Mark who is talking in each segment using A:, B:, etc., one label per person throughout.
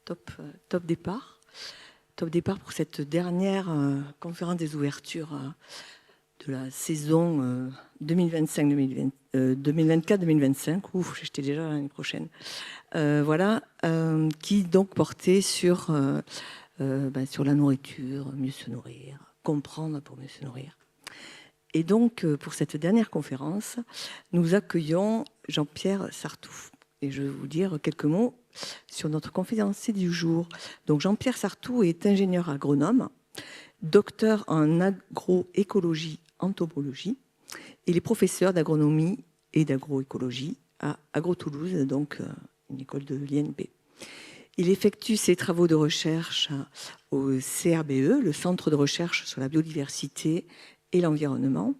A: top départ. Top départ pour cette dernière conférence des ouvertures de la saison 2024-2025. Ouf, j'étais déjà l'année prochaine. Voilà, qui donc portait sur la nourriture, mieux se nourrir, comprendre pour mieux se nourrir. Et donc, pour cette dernière conférence, nous accueillons Jean-Pierre Sartouf. Et je vais vous dire quelques mots sur notre conférencier du jour. Donc, Jean-Pierre Sartouf est ingénieur agronome, docteur en agroécologie, entomologie. Il est professeur d'agronomie et d'agroécologie à Agro-Toulouse, donc une école de l'INP. Il effectue ses travaux de recherche au CRBE, le Centre de recherche sur la biodiversité et l'environnement.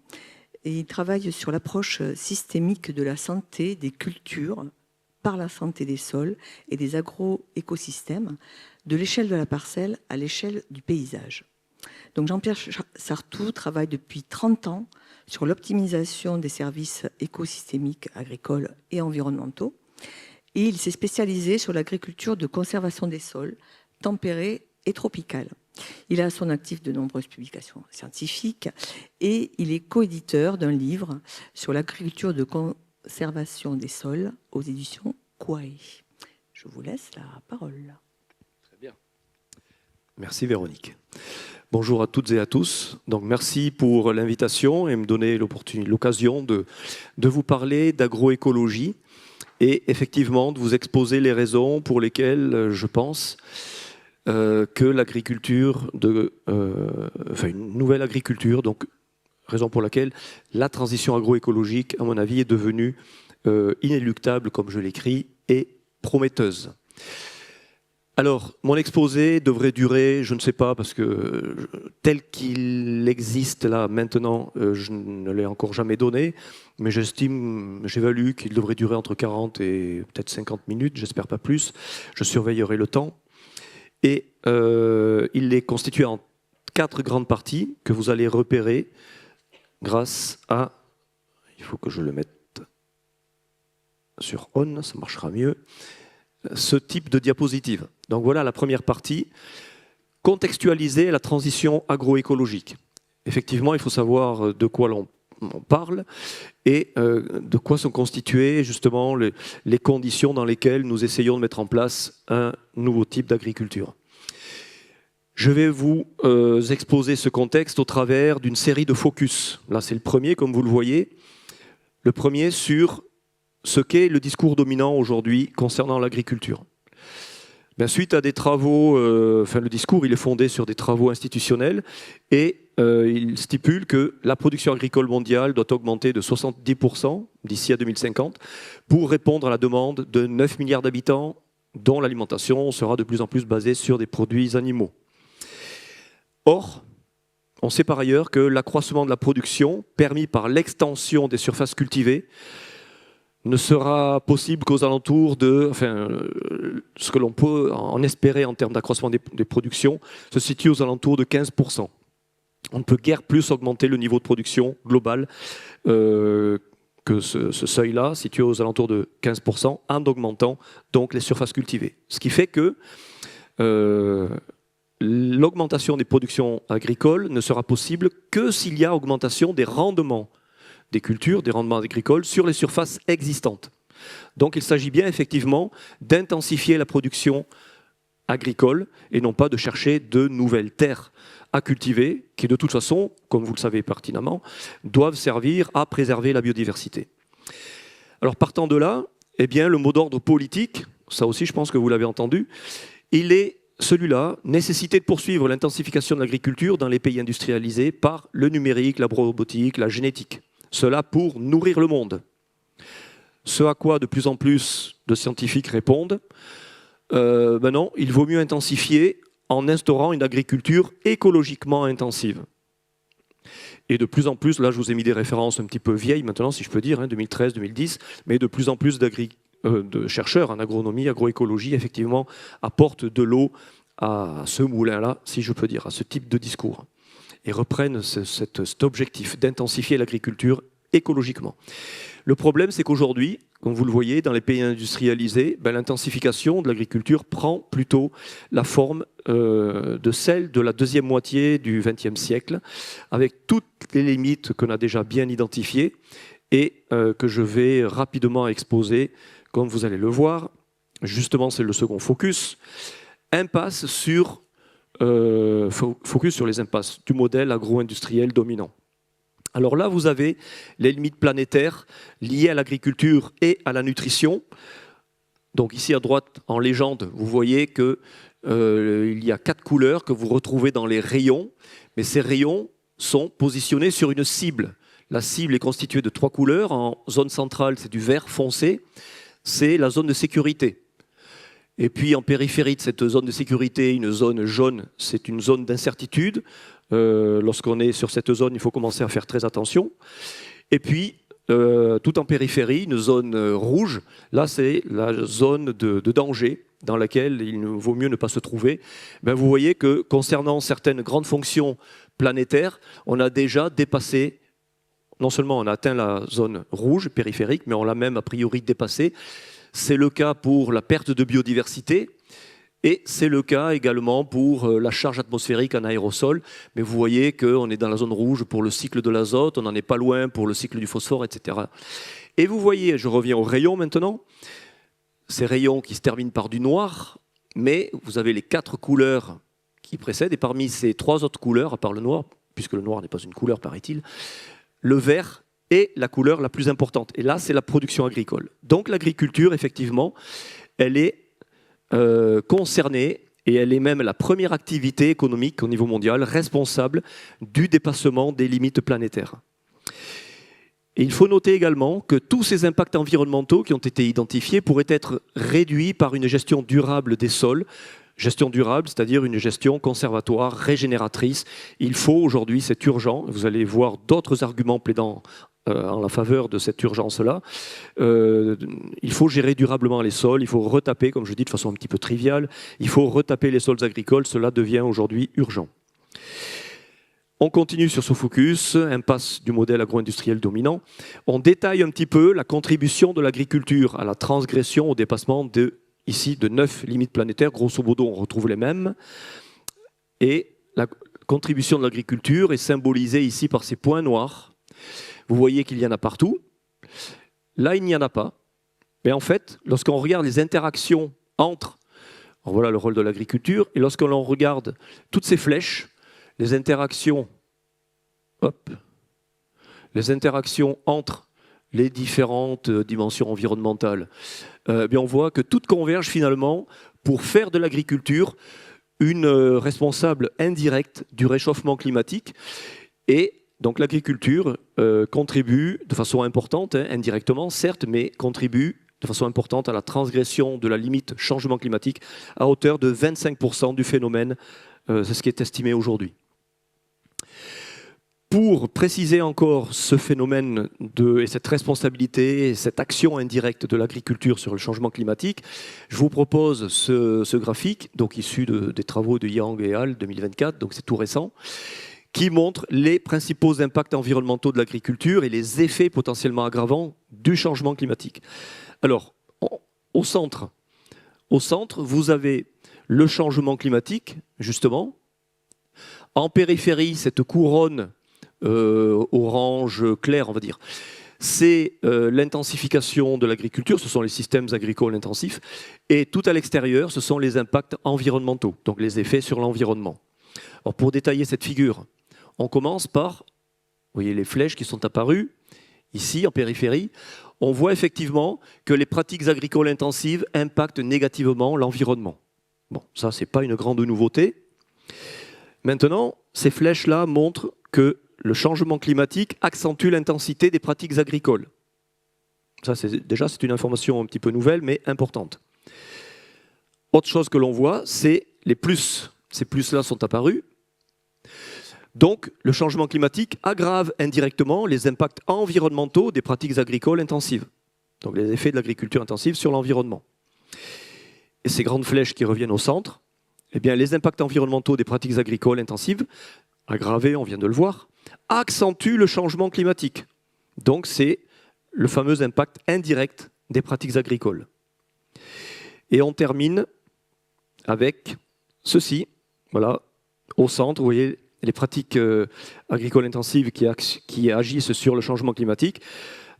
A: Et il travaille sur l'approche systémique de la santé des cultures par la santé des sols et des agroécosystèmes, de l'échelle de la parcelle à l'échelle du paysage. Donc Jean-Pierre Sartouf travaille depuis 30 ans sur l'optimisation des services écosystémiques agricoles et environnementaux. Et il s'est spécialisé sur l'agriculture de conservation des sols, tempérée et tropicale. Il a à son actif de nombreuses publications scientifiques et il est coéditeur d'un livre sur l'agriculture de conservation des sols aux éditions Kouaé. Je vous laisse la parole.
B: Très bien. Merci Véronique. Bonjour à toutes et à tous. Donc merci pour l'invitation et me donner l'occasion de vous parler d'agroécologie et effectivement de vous exposer les raisons pour lesquelles je pense que l'agriculture, une nouvelle agriculture, donc raison pour laquelle la transition agroécologique, à mon avis, est devenue inéluctable, comme je l'écris, et prometteuse. Alors, mon exposé devrait durer, je ne sais pas, parce que tel qu'il existe là maintenant, je ne l'ai encore jamais donné, mais j'évalue qu'il devrait durer entre 40 et peut-être 50 minutes, j'espère pas plus, je surveillerai le temps. Et il est constitué en 4 grandes parties que vous allez repérer grâce à... Il faut que je le mette sur on, ça marchera mieux. Ce type de diapositive. Donc voilà la première partie, contextualiser la transition agroécologique. Effectivement, il faut savoir de quoi l'on parle et de quoi sont constituées justement les conditions dans lesquelles nous essayons de mettre en place un nouveau type d'agriculture. Je vais vous exposer ce contexte au travers d'une série de focus. Là, c'est le premier, comme vous le voyez. Le premier sur ce qu'est le discours dominant aujourd'hui concernant l'agriculture. Suite à des travaux, le discours il est fondé sur des travaux institutionnels et il stipule que la production agricole mondiale doit augmenter de 70% d'ici à 2050 pour répondre à la demande de 9 milliards d'habitants dont l'alimentation sera de plus en plus basée sur des produits animaux. Or, on sait par ailleurs que l'accroissement de la production permis par l'extension des surfaces cultivées ne sera possible qu'aux alentours de... ce que l'on peut en espérer en termes d'accroissement des productions se situe aux alentours de 15%. On ne peut guère plus augmenter le niveau de production global que ce seuil-là, situé aux alentours de 15%, en augmentant donc les surfaces cultivées. Ce qui fait que l'augmentation des productions agricoles ne sera possible que s'il y a augmentation des rendements des cultures, des rendements agricoles sur les surfaces existantes. Donc il s'agit bien effectivement d'intensifier la production agricole et non pas de chercher de nouvelles terres à cultiver qui de toute façon, comme vous le savez pertinemment, doivent servir à préserver la biodiversité. Alors partant de là, eh bien, le mot d'ordre politique, ça aussi je pense que vous l'avez entendu, il est celui-là, nécessité de poursuivre l'intensification de l'agriculture dans les pays industrialisés par le numérique, l'agrorobotique, la génétique. Cela pour nourrir le monde. Ce à quoi de plus en plus de scientifiques répondent, non, il vaut mieux intensifier en instaurant une agriculture écologiquement intensive. Et de plus en plus, là je vous ai mis des références un petit peu vieilles maintenant, si je peux dire, 2013, 2010, mais de plus en plus de chercheurs en agronomie, agroécologie, effectivement, apportent de l'eau à ce moulin-là, si je peux dire, à ce type de discours. Et reprennent cet objectif d'intensifier l'agriculture écologiquement. Le problème, c'est qu'aujourd'hui, comme vous le voyez, dans les pays industrialisés, l'intensification de l'agriculture prend plutôt la forme de celle de la deuxième moitié du XXe siècle, avec toutes les limites qu'on a déjà bien identifiées et que je vais rapidement exposer, comme vous allez le voir. Justement, c'est le second focus. Focus sur les impasses du modèle agro-industriel dominant. Alors là, vous avez les limites planétaires liées à l'agriculture et à la nutrition. Donc ici à droite, en légende, vous voyez qu'il y a 4 couleurs que vous retrouvez dans les rayons, mais ces rayons sont positionnés sur une cible. La cible est constituée de 3 couleurs. En zone centrale, c'est du vert foncé, c'est la zone de sécurité. Et puis en périphérie de cette zone de sécurité, une zone jaune, c'est une zone d'incertitude. Lorsqu'on est sur cette zone, il faut commencer à faire très attention. Et puis, tout en périphérie, une zone rouge, là c'est la zone de danger dans laquelle il vaut mieux ne pas se trouver. Vous voyez que concernant certaines grandes fonctions planétaires, on a déjà dépassé, non seulement on a atteint la zone rouge périphérique, mais on l'a même a priori dépassé. C'est le cas pour la perte de biodiversité. Et c'est le cas également pour la charge atmosphérique en aérosol. Mais vous voyez qu'on est dans la zone rouge pour le cycle de l'azote, on n'en est pas loin pour le cycle du phosphore, etc. Et vous voyez, je reviens aux rayons maintenant, ces rayons qui se terminent par du noir, mais vous avez les 4 couleurs qui précèdent, et parmi ces 3 autres couleurs, à part le noir, puisque le noir n'est pas une couleur, paraît-il, le vert est la couleur la plus importante. Et là, c'est la production agricole. Donc l'agriculture, effectivement, elle est concernée, et elle est même la première activité économique au niveau mondial responsable du dépassement des limites planétaires. Et il faut noter également que tous ces impacts environnementaux qui ont été identifiés pourraient être réduits par une gestion durable des sols. Gestion durable, c'est-à-dire une gestion conservatoire, régénératrice. Il faut aujourd'hui, c'est urgent, vous allez voir d'autres arguments plaidant en la faveur de cette urgence-là. Il faut gérer durablement les sols, il faut retaper, comme je dis de façon un petit peu triviale, il faut retaper les sols agricoles, cela devient aujourd'hui urgent. On continue sur ce focus, impasse du modèle agro-industriel dominant. On détaille un petit peu la contribution de l'agriculture à la transgression, au dépassement ici de 9 limites planétaires. Grosso modo, on retrouve les mêmes. Et la contribution de l'agriculture est symbolisée ici par ces points noirs. Vous voyez qu'il y en a partout. Là, il n'y en a pas. Mais en fait, lorsqu'on regarde les interactions entre, voilà le rôle de l'agriculture, et lorsqu'on regarde toutes ces flèches, les interactions entre les différentes dimensions environnementales, on voit que toutes convergent finalement pour faire de l'agriculture une responsable indirecte du réchauffement climatique. Et donc l'agriculture contribue de façon importante, indirectement certes, mais contribue de façon importante à la transgression de la limite changement climatique à hauteur de 25% du phénomène. C'est ce qui est estimé aujourd'hui. Pour préciser encore ce phénomène et cette responsabilité, et cette action indirecte de l'agriculture sur le changement climatique, je vous propose ce graphique, donc issu des travaux de Yang et al. 2024, donc c'est tout récent, qui montre les principaux impacts environnementaux de l'agriculture et les effets potentiellement aggravants du changement climatique. Alors, au centre, vous avez le changement climatique, justement. En périphérie, cette couronne orange clair, on va dire, c'est l'intensification de l'agriculture, ce sont les systèmes agricoles intensifs, et tout à l'extérieur, ce sont les impacts environnementaux, donc les effets sur l'environnement. Alors pour détailler cette figure, on commence par, vous voyez les flèches qui sont apparues, ici en périphérie, on voit effectivement que les pratiques agricoles intensives impactent négativement l'environnement. Bon, ça c'est pas une grande nouveauté. Maintenant, ces flèches-là montrent que le changement climatique accentue l'intensité des pratiques agricoles. Ça, c'est une information un petit peu nouvelle, mais importante. Autre chose que l'on voit, c'est les plus. Ces plus-là sont apparus. Donc, le changement climatique aggrave indirectement les impacts environnementaux des pratiques agricoles intensives. Donc, les effets de l'agriculture intensive sur l'environnement. Et ces grandes flèches qui reviennent au centre, eh bien, les impacts environnementaux des pratiques agricoles intensives, aggravés, on vient de le voir, accentue le changement climatique. Donc c'est le fameux impact indirect des pratiques agricoles. Et on termine avec ceci, voilà, au centre, vous voyez les pratiques agricoles intensives qui agissent sur le changement climatique.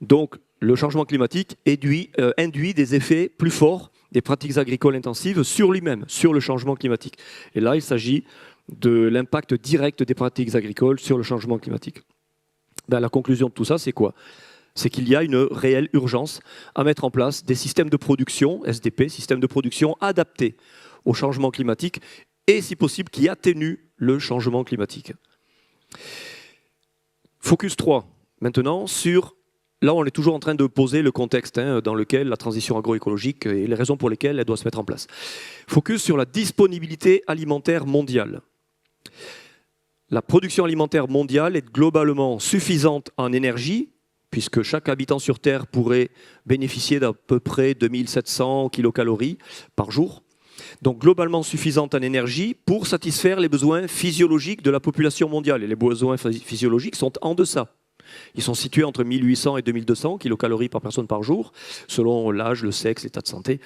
B: Donc, le changement climatique induit des effets plus forts des pratiques agricoles intensives sur lui-même, sur le changement climatique. Et là, il s'agit de l'impact direct des pratiques agricoles sur le changement climatique. Ben, la conclusion de tout ça, c'est quoi? C'est qu'il y a une réelle urgence à mettre en place des systèmes de production, SDP, systèmes de production adaptés au changement climatique et, si possible, qui atténuent le changement climatique. Focus 3, maintenant, sur... Là, on est toujours en train de poser le contexte dans lequel la transition agroécologique et les raisons pour lesquelles elle doit se mettre en place. Focus sur la disponibilité alimentaire mondiale. La production alimentaire mondiale est globalement suffisante en énergie, puisque chaque habitant sur Terre pourrait bénéficier d'à peu près 2700 kilocalories par jour. Donc globalement suffisante en énergie pour satisfaire les besoins physiologiques de la population mondiale. Et les besoins physiologiques sont en deçà. Ils sont situés entre 1800 et 2200 kilocalories par personne par jour, selon l'âge, le sexe, l'état de santé.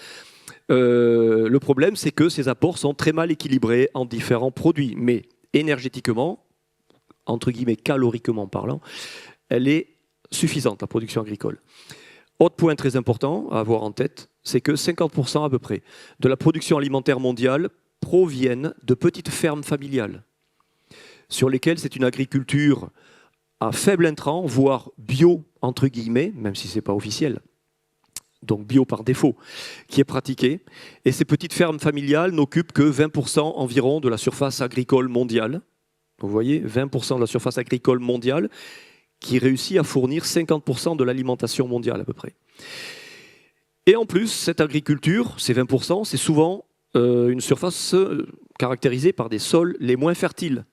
B: Le problème, c'est que ces apports sont très mal équilibrés en différents produits. Mais énergétiquement, entre guillemets caloriquement parlant, elle est suffisante, la production agricole. Autre point très important à avoir en tête, c'est que 50% à peu près de la production alimentaire mondiale proviennent de petites fermes familiales, sur lesquelles c'est une agriculture à faible intrant, voire bio, entre guillemets, même si ce n'est pas officiel, donc bio par défaut, qui est pratiquée. Et ces petites fermes familiales n'occupent que 20% environ de la surface agricole mondiale. Vous voyez, 20% de la surface agricole mondiale qui réussit à fournir 50% de l'alimentation mondiale à peu près. Et en plus, cette agriculture, ces 20%, c'est souvent une surface caractérisée par des sols les moins fertiles.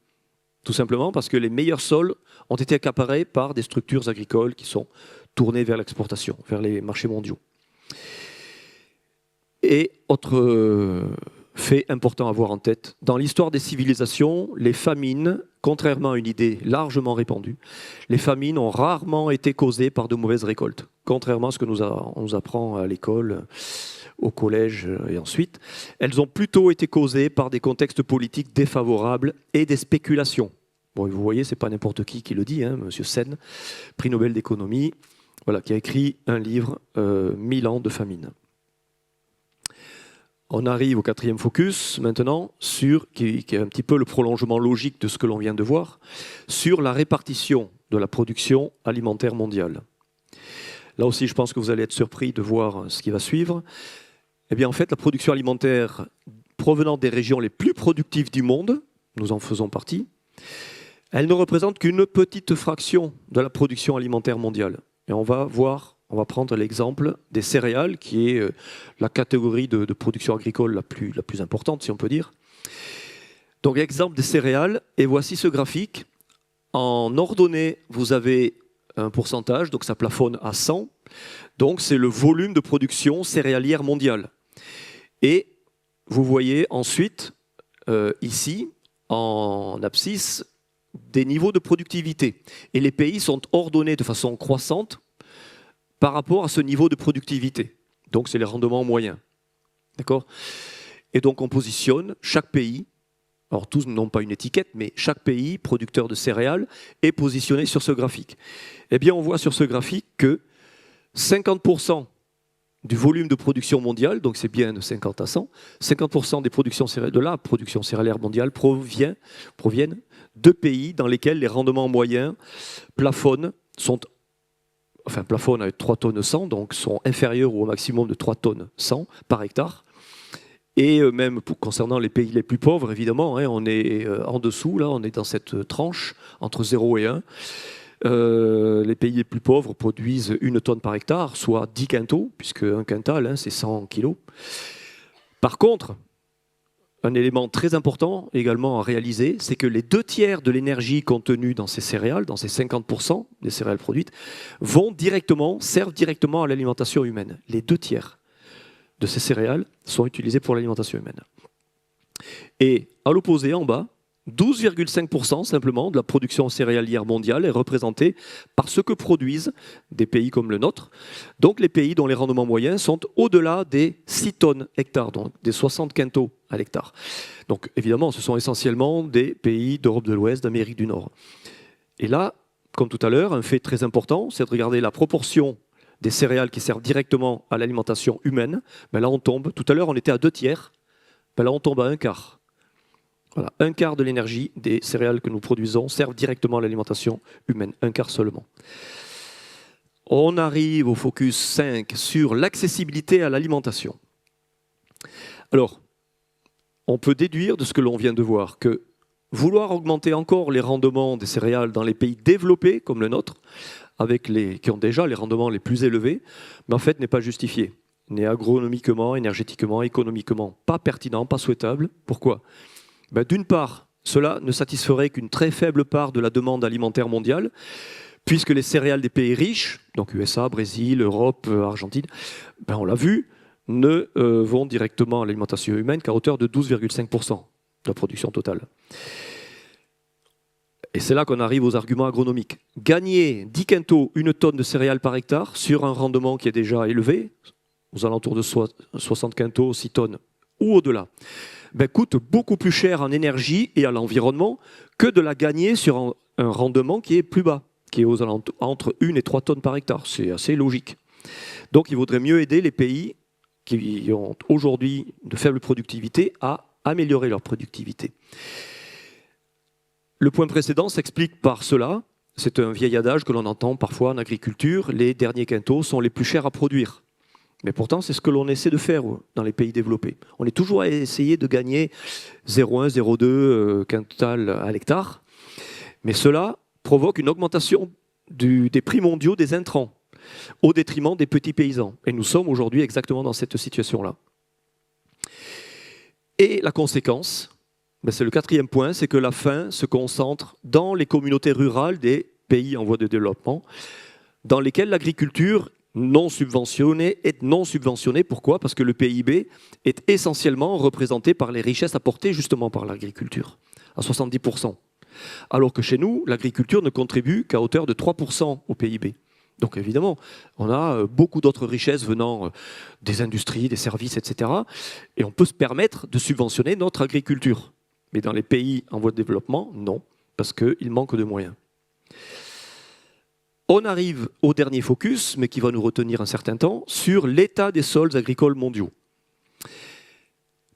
B: Tout simplement parce que les meilleurs sols ont été accaparés par des structures agricoles qui sont tournées vers l'exportation, vers les marchés mondiaux. Et autre fait important à avoir en tête, dans l'histoire des civilisations, les famines, contrairement à une idée largement répandue, les famines ont rarement été causées par de mauvaises récoltes, contrairement à ce que on nous apprend à l'école, au collège et ensuite. Elles ont plutôt été causées par des contextes politiques défavorables et des spéculations. Bon, vous voyez, ce n'est pas n'importe qui le dit, M. Sen, prix Nobel d'économie, voilà, qui a écrit un livre, 1000 ans de famine. On arrive au quatrième focus maintenant, qui est un petit peu le prolongement logique de ce que l'on vient de voir, sur la répartition de la production alimentaire mondiale. Là aussi, je pense que vous allez être surpris de voir ce qui va suivre. Eh bien, en fait, la production alimentaire provenant des régions les plus productives du monde, nous en faisons partie, elle ne représente qu'une petite fraction de la production alimentaire mondiale. Et on va prendre l'exemple des céréales, qui est la catégorie de production agricole la plus importante, si on peut dire. Donc, exemple des céréales, et voici ce graphique. En ordonnée, vous avez un pourcentage, donc ça plafonne à 100. Donc, c'est le volume de production céréalière mondiale. Et vous voyez ensuite, ici, en abscisse, des niveaux de productivité. Et les pays sont ordonnés de façon croissante par rapport à ce niveau de productivité. Donc, c'est les rendements moyens. D'accord ? Et donc, on positionne chaque pays, alors tous n'ont pas une étiquette, mais chaque pays producteur de céréales est positionné sur ce graphique. Eh bien, on voit sur ce graphique que 50% du volume de production mondiale, donc c'est bien de 50 à 100, 50% de la production céréalière mondiale proviennent de pays dans lesquels les rendements moyens plafonnent avec 3 tonnes 100, donc sont inférieurs au maximum de 3 tonnes 100 par hectare. Et même concernant les pays les plus pauvres, évidemment, on est en dessous, là, on est dans cette tranche entre 0 et 1. Les pays les plus pauvres produisent 1 tonne par hectare, soit 10 quintaux, puisque un quintal, c'est 100 kilos. Par contre, un élément très important également à réaliser, c'est que les 2/3 de l'énergie contenue dans ces céréales, dans ces 50% des céréales produites, servent directement à l'alimentation humaine. Les 2/3 de ces céréales sont utilisées pour l'alimentation humaine. Et à l'opposé, en bas, 12,5% simplement de la production céréalière mondiale est représentée par ce que produisent des pays comme le nôtre, donc les pays dont les rendements moyens sont au-delà des 6 tonnes hectares, donc des 60 quintaux à l'hectare. Donc évidemment, ce sont essentiellement des pays d'Europe de l'Ouest, d'Amérique du Nord. Et là, comme tout à l'heure, un fait très important, c'est de regarder la proportion des céréales qui servent directement à l'alimentation humaine. Ben là, on tombe. Tout à l'heure, on était à 2/3. Ben là, on tombe à 1/4. Voilà, 1/4 de l'énergie des céréales que nous produisons servent directement à l'alimentation humaine. 1/4 seulement. On arrive au focus 5 sur l'accessibilité à l'alimentation. Alors, on peut déduire de ce que l'on vient de voir que vouloir augmenter encore les rendements des céréales dans les pays développés comme le nôtre, qui ont déjà les rendements les plus élevés, mais en fait n'est pas justifié, n'est agronomiquement, énergétiquement, économiquement pas pertinent, pas souhaitable. Pourquoi ? Ben, d'une part, cela ne satisferait qu'une très faible part de la demande alimentaire mondiale, puisque les céréales des pays riches, donc USA, Brésil, Europe, Argentine, ben, on l'a vu, ne vont directement à l'alimentation humaine qu'à hauteur de 12,5% de la production totale. Et c'est là qu'on arrive aux arguments agronomiques. Gagner 10 quintaux, 1 tonne de céréales par hectare, sur un rendement qui est déjà élevé, aux alentours de 60 quintaux, 6 tonnes, ou au-delà, ben, coûte beaucoup plus cher en énergie et à l'environnement que de la gagner sur un rendement qui est plus bas, qui est aux alentours, entre 1 et 3 tonnes par hectare. C'est assez logique. Donc il vaudrait mieux aider les pays qui ont aujourd'hui de faible productivité à améliorer leur productivité. Le point précédent s'explique par cela. C'est un vieil adage que l'on entend parfois en agriculture. Les derniers quintaux sont les plus chers à produire. Mais pourtant, c'est ce que l'on essaie de faire dans les pays développés. On est toujours à essayer de gagner 0,1, 0,2 quintal à l'hectare. Mais cela provoque une augmentation des prix mondiaux des intrants au détriment des petits paysans. Et nous sommes aujourd'hui exactement dans cette situation-là. Et la conséquence, ben c'est le 4e point, c'est que la faim se concentre dans les communautés rurales des pays en voie de développement, dans lesquels l'agriculture non subventionnée est non subventionnée. Pourquoi ? Parce que le PIB est essentiellement représenté par les richesses apportées justement par l'agriculture, à 70%. Alors que chez nous, l'agriculture ne contribue qu'à hauteur de 3% au PIB. Donc évidemment, on a beaucoup d'autres richesses venant des industries, des services, etc. Et on peut se permettre de subventionner notre agriculture. Mais dans les pays en voie de développement, non, parce qu'il manque de moyens. On arrive au dernier focus, mais qui va nous retenir un certain temps, sur l'état des sols agricoles mondiaux.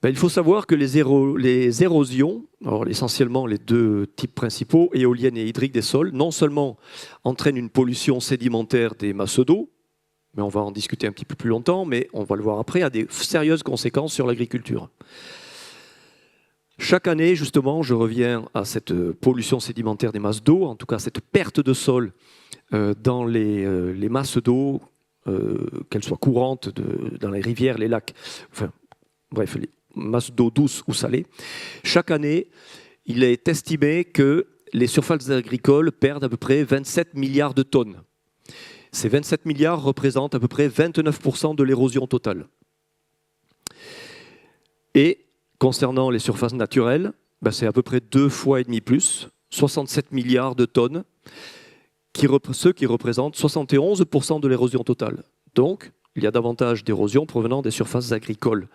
B: Ben, il faut savoir que les érosions, alors essentiellement les 2 types principaux, éoliennes et hydriques des sols, non seulement entraînent une pollution sédimentaire des masses d'eau, mais on va en discuter un petit peu plus longtemps, mais on va le voir après, a des sérieuses conséquences sur l'agriculture. Chaque année, justement, je reviens à cette pollution sédimentaire des masses d'eau, en tout cas cette perte de sol dans les masses d'eau, qu'elles soient courantes dans les rivières, les lacs, enfin, bref, les masses d'eau douce ou salée. Chaque année, il est estimé que les surfaces agricoles perdent à peu près 27 milliards de tonnes. Ces 27 milliards représentent à peu près 29% de l'érosion totale. Et concernant les surfaces naturelles, ben c'est à peu près 2,5 fois plus, 67 milliards de tonnes, ce qui représente 71% de l'érosion totale. Donc, il y a davantage d'érosion provenant des surfaces agricoles.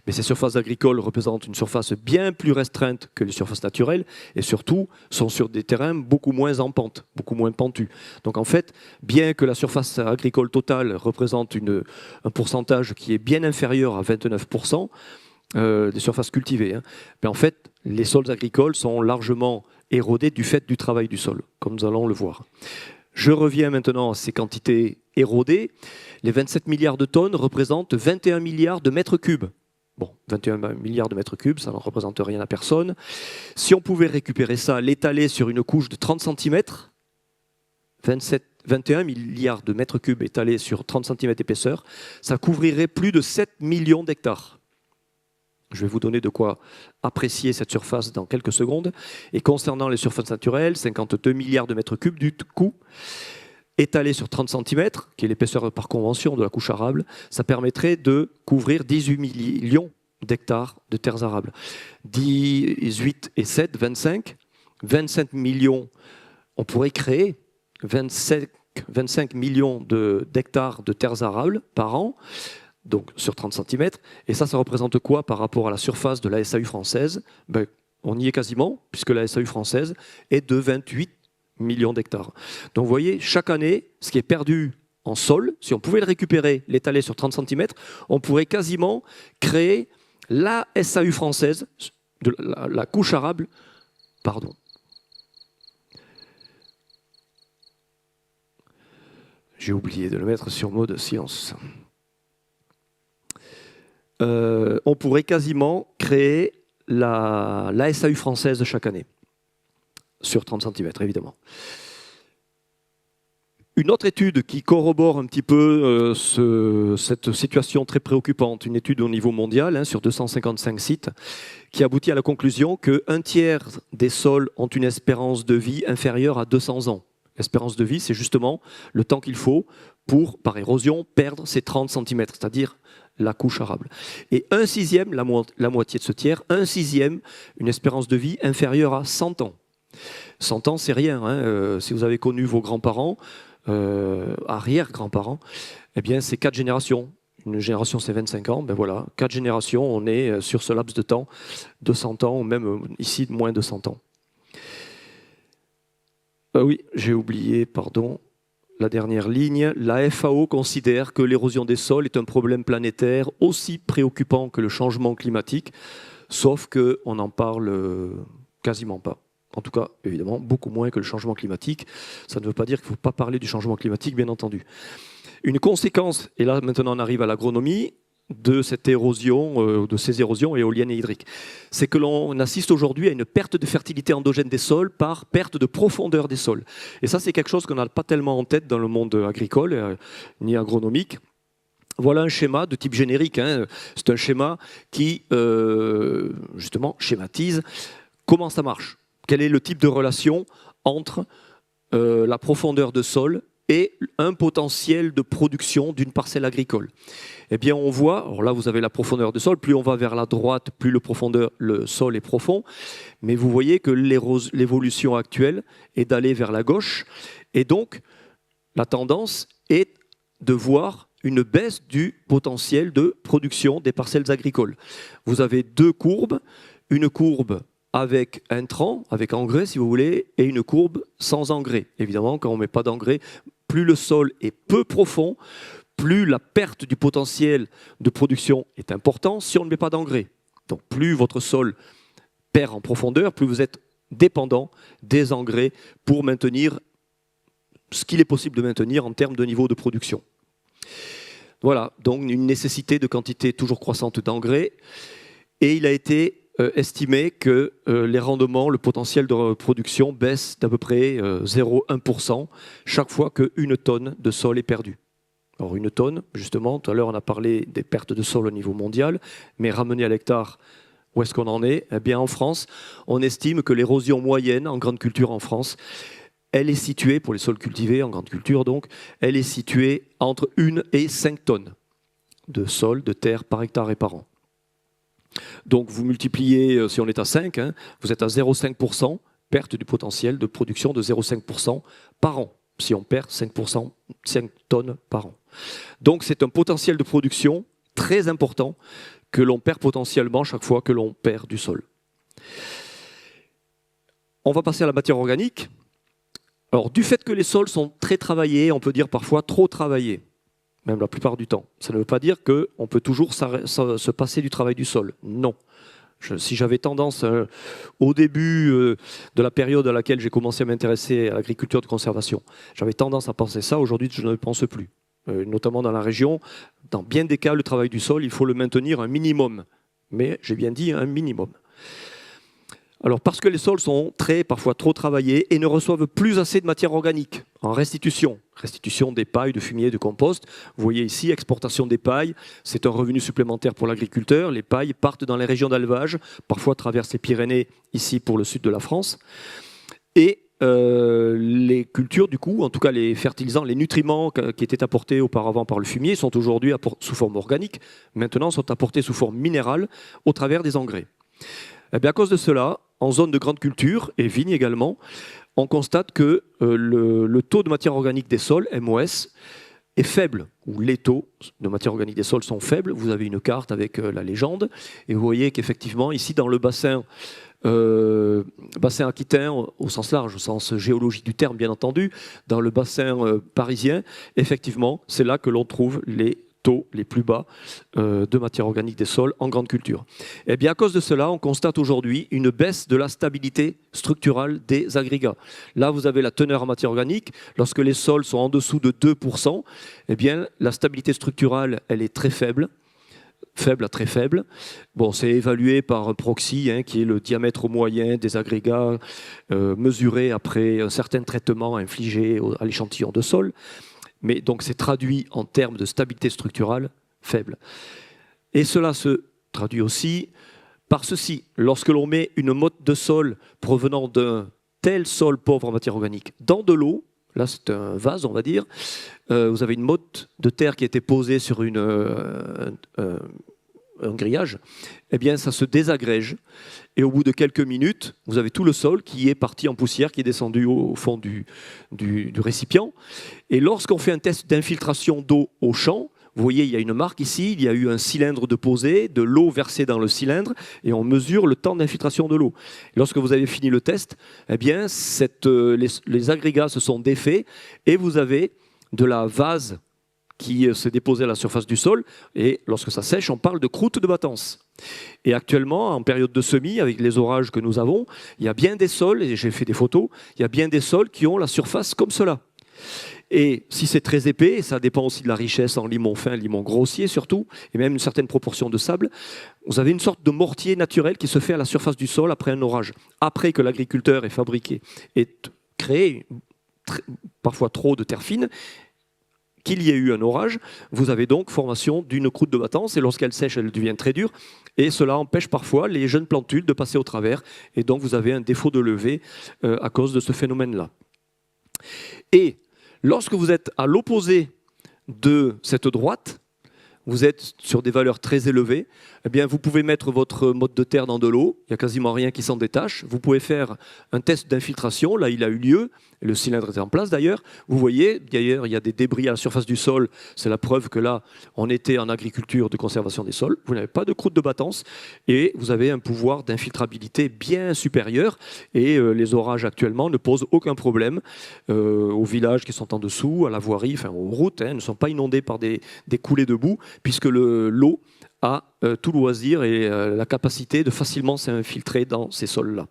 B: Mais ces surfaces agricoles représentent une surface bien plus restreinte que les surfaces naturelles et surtout sont sur des terrains beaucoup moins en pente, beaucoup moins pentus. Donc en fait, bien que la surface agricole totale représente un pourcentage qui est bien inférieur à 29%, des surfaces cultivées, mais en fait, les sols agricoles sont largement érodés du fait du travail du sol, comme nous allons le voir. Je reviens maintenant à ces quantités érodées. Les 27 milliards de tonnes représentent 21 milliards de mètres cubes. Bon, 21 milliards de mètres cubes, ça ne représente rien à personne. Si on pouvait récupérer ça, l'étaler sur une couche de 30 cm, 21 milliards de mètres cubes étalés sur 30 cm d'épaisseur, ça couvrirait plus de 7 millions d'hectares. Je vais vous donner de quoi apprécier cette surface dans quelques secondes. Et concernant les surfaces naturelles, 52 milliards de mètres cubes du coup, étalés sur 30 cm, qui est l'épaisseur par convention de la couche arable, ça permettrait de couvrir 18 millions d'hectares de terres arables. 18 et 7, 25. 25 millions, on pourrait créer 25 millions d'hectares de terres arables par an, donc sur 30 cm. Et ça représente quoi par rapport à la surface de la SAU française? Ben, on y est quasiment, puisque la SAU française est de 28 millions d'hectares. Donc vous voyez, chaque année, ce qui est perdu en sol, si on pouvait le récupérer, l'étaler sur 30 cm, on pourrait quasiment créer la SAU française, la couche arable, pardon. J'ai oublié de le mettre sur mode science. On pourrait quasiment créer la SAU française chaque année, sur 30 cm évidemment. Une autre étude qui corrobore un petit peu cette situation très préoccupante, une étude au niveau mondial sur 255 sites, qui aboutit à la conclusion qu'un tiers des sols ont une espérance de vie inférieure à 200 ans. L'espérance de vie, c'est justement le temps qu'il faut pour, par érosion, perdre ces 30 cm, c'est-à-dire la couche arable. Et un sixième, la moitié de ce tiers, un sixième, une espérance de vie inférieure à 100 ans. 100 ans, c'est rien. Si vous avez connu vos grands-parents, arrière-grands-parents, eh bien, c'est 4 générations. Une génération, c'est 25 ans. Ben voilà, 4 générations, on est sur ce laps de temps de 100 ans, ou même ici, moins de 100 ans. Oui, j'ai oublié, pardon, la dernière ligne. La FAO considère que l'érosion des sols est un problème planétaire aussi préoccupant que le changement climatique, sauf qu'on n'en parle quasiment pas. En tout cas, évidemment, beaucoup moins que le changement climatique. Ça ne veut pas dire qu'il ne faut pas parler du changement climatique, bien entendu. Une conséquence, et là maintenant on arrive à l'agronomie, de cette érosion, de ces érosions éoliennes et hydriques, c'est que l'on assiste aujourd'hui à une perte de fertilité endogène des sols par perte de profondeur des sols. Et ça, c'est quelque chose qu'on n'a pas tellement en tête dans le monde agricole ni agronomique. Voilà un schéma de type générique. C'est un schéma qui, justement, schématise comment ça marche. Quel est le type de relation entre la profondeur de sol et un potentiel de production d'une parcelle agricole. Eh bien, on voit, alors là, vous avez la profondeur de sol, plus on va vers la droite, plus le sol est profond, mais vous voyez que l'évolution actuelle est d'aller vers la gauche, et donc, la tendance est de voir une baisse du potentiel de production des parcelles agricoles. Vous avez deux courbes, une courbe avec intrants, avec engrais si vous voulez, et une courbe sans engrais. Évidemment, quand on ne met pas d'engrais, plus le sol est peu profond, plus la perte du potentiel de production est importante si on ne met pas d'engrais. Donc plus votre sol perd en profondeur, plus vous êtes dépendant des engrais pour maintenir ce qu'il est possible de maintenir en termes de niveau de production. Voilà, donc une nécessité de quantité toujours croissante d'engrais. Et il a été estimé que les rendements, le potentiel de production baisse d'à peu près 0,1% chaque fois qu'une tonne de sol est perdue. Alors une tonne, justement, tout à l'heure on a parlé des pertes de sol au niveau mondial, mais ramené à l'hectare, où est-ce qu'on en est? Eh bien en France, on estime que l'érosion moyenne en grande culture en France, elle est située, pour les sols cultivés en grande culture donc, elle est située entre 1 et 5 tonnes de sol, de terre par hectare et par an. Donc vous multipliez, si on est à 5, vous êtes à 0,5%, perte du potentiel de production de 0,5% par an, si on perd 5%, 5 tonnes par an. Donc c'est un potentiel de production très important que l'on perd potentiellement chaque fois que l'on perd du sol. On va passer à la matière organique. Alors du fait que les sols sont très travaillés, on peut dire parfois trop travaillés, même la plupart du temps. Ça ne veut pas dire qu'on peut toujours se passer du travail du sol. Non. Si j'avais tendance, au début de la période à laquelle j'ai commencé à m'intéresser à l'agriculture de conservation, j'avais tendance à penser ça, aujourd'hui je ne le pense plus. Notamment dans la région, dans bien des cas, le travail du sol, il faut le maintenir un minimum. Mais j'ai bien dit un minimum. Alors parce que les sols sont parfois trop travaillés et ne reçoivent plus assez de matière organique en restitution des pailles, de fumier, de compost. Vous voyez ici, exportation des pailles, c'est un revenu supplémentaire pour l'agriculteur. Les pailles partent dans les régions d'élevage, parfois traversent les Pyrénées, ici pour le sud de la France. Et les cultures, du coup, en tout cas les fertilisants, les nutriments qui étaient apportés auparavant par le fumier sont aujourd'hui sous forme organique, maintenant sont apportés sous forme minérale au travers des engrais. Eh bien, à cause de cela, en zone de grande culture, et vignes également, on constate que le taux de matière organique des sols, MOS, est faible, ou les taux de matière organique des sols sont faibles. Vous avez une carte avec la légende, et vous voyez qu'effectivement, ici dans le bassin aquitain, au sens large, au sens géologique du terme, bien entendu, dans le bassin parisien, effectivement, c'est là que l'on trouve les taux les plus bas de matière organique des sols en grande culture. Et bien à cause de cela, on constate aujourd'hui une baisse de la stabilité structurale des agrégats. Là, vous avez la teneur en matière organique. Lorsque les sols sont en dessous de 2%, eh bien, la stabilité structurale, elle est très faible. Faible à très faible. Bon, c'est évalué par proxy, qui est le diamètre moyen des agrégats mesuré après un certain traitement infligé à l'échantillon de sol. Mais donc c'est traduit en termes de stabilité structurale faible. Et cela se traduit aussi par ceci. Lorsque l'on met une motte de sol provenant d'un tel sol pauvre en matière organique dans de l'eau, là c'est un vase on va dire, vous avez une motte de terre qui a été posée sur un grillage, eh bien ça se désagrège et au bout de quelques minutes, vous avez tout le sol qui est parti en poussière, qui est descendu au fond du récipient. Et lorsqu'on fait un test d'infiltration d'eau au champ, vous voyez, il y a une marque ici, il y a eu un cylindre de posé, de l'eau versée dans le cylindre et on mesure le temps d'infiltration de l'eau. Lorsque vous avez fini le test, eh bien les agrégats se sont défaits et vous avez de la vase qui s'est déposé à la surface du sol, et lorsque ça sèche, on parle de croûte de battance. Et actuellement, en période de semis, avec les orages que nous avons, il y a bien des sols, et j'ai fait des photos, il y a bien des sols qui ont la surface comme cela. Et si c'est très épais, et ça dépend aussi de la richesse en limon fin, limon grossier surtout, et même une certaine proportion de sable, vous avez une sorte de mortier naturel qui se fait à la surface du sol après un orage. Après que l'agriculteur ait fabriqué et créé parfois trop de terre fine, qu'il y ait eu un orage, vous avez donc formation d'une croûte de battance et lorsqu'elle sèche, elle devient très dure et cela empêche parfois les jeunes plantules de passer au travers et donc vous avez un défaut de levée à cause de ce phénomène-là. Et lorsque vous êtes à l'opposé de cette droite, vous êtes sur des valeurs très élevées, eh bien vous pouvez mettre votre motte de terre dans de l'eau, il n'y a quasiment rien qui s'en détache. Vous pouvez faire un test d'infiltration, là il a eu lieu, le cylindre est en place d'ailleurs. Vous voyez, d'ailleurs il y a des débris à la surface du sol, c'est la preuve que là on était en agriculture de conservation des sols. Vous n'avez pas de croûte de battance et vous avez un pouvoir d'infiltrabilité bien supérieur et les orages actuellement ne posent aucun problème aux villages qui sont en dessous, à la voirie, enfin aux routes, ne sont pas inondés par des coulées de boue puisque l'eau a tout loisir et la capacité de facilement s'infiltrer dans ces sols-là.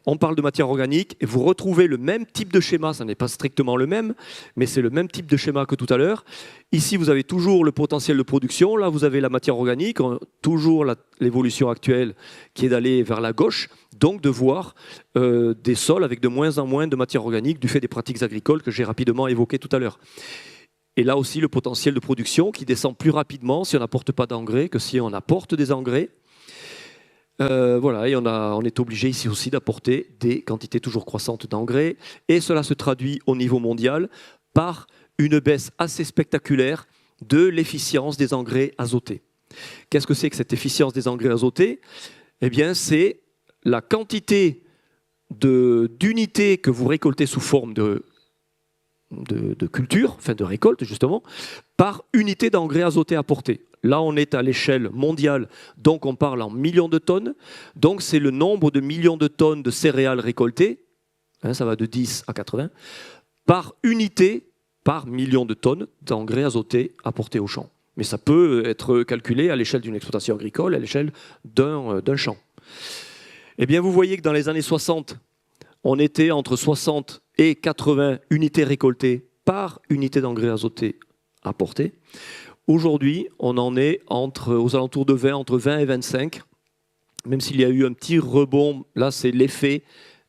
B: On parle de matière organique et vous retrouvez le même type de schéma, ça n'est pas strictement le même, mais c'est le même type de schéma que tout à l'heure. Ici, vous avez toujours le potentiel de production, là vous avez la matière organique, toujours l'évolution actuelle qui est d'aller vers la gauche, donc de voir des sols avec de moins en moins de matière organique du fait des pratiques agricoles que j'ai rapidement évoquées tout à l'heure. Et là aussi, le potentiel de production qui descend plus rapidement si on n'apporte pas d'engrais que si on apporte des engrais. Voilà, et on est obligé ici aussi d'apporter des quantités toujours croissantes d'engrais. Et cela se traduit au niveau mondial par une baisse assez spectaculaire de l'efficience des engrais azotés. Qu'est-ce que c'est que cette efficience des engrais azotés? Eh bien, c'est la quantité d'unités que vous récoltez sous forme de culture, enfin de récolte justement, par unité d'engrais azoté apporté. Là, on est à l'échelle mondiale, donc on parle en millions de tonnes. Donc c'est le nombre de millions de tonnes de céréales récoltées, ça va de 10 à 80, par unité, par million de tonnes d'engrais azotés apportés au champ. Mais ça peut être calculé à l'échelle d'une exploitation agricole, à l'échelle d'un champ. Eh bien, vous voyez que dans les années 60, on était entre 60 et 80 unités récoltées par unité d'engrais azoté apporté. Aujourd'hui, on en est aux alentours de 20, entre 20 et 25, même s'il y a eu un petit rebond. Là, c'est l'effet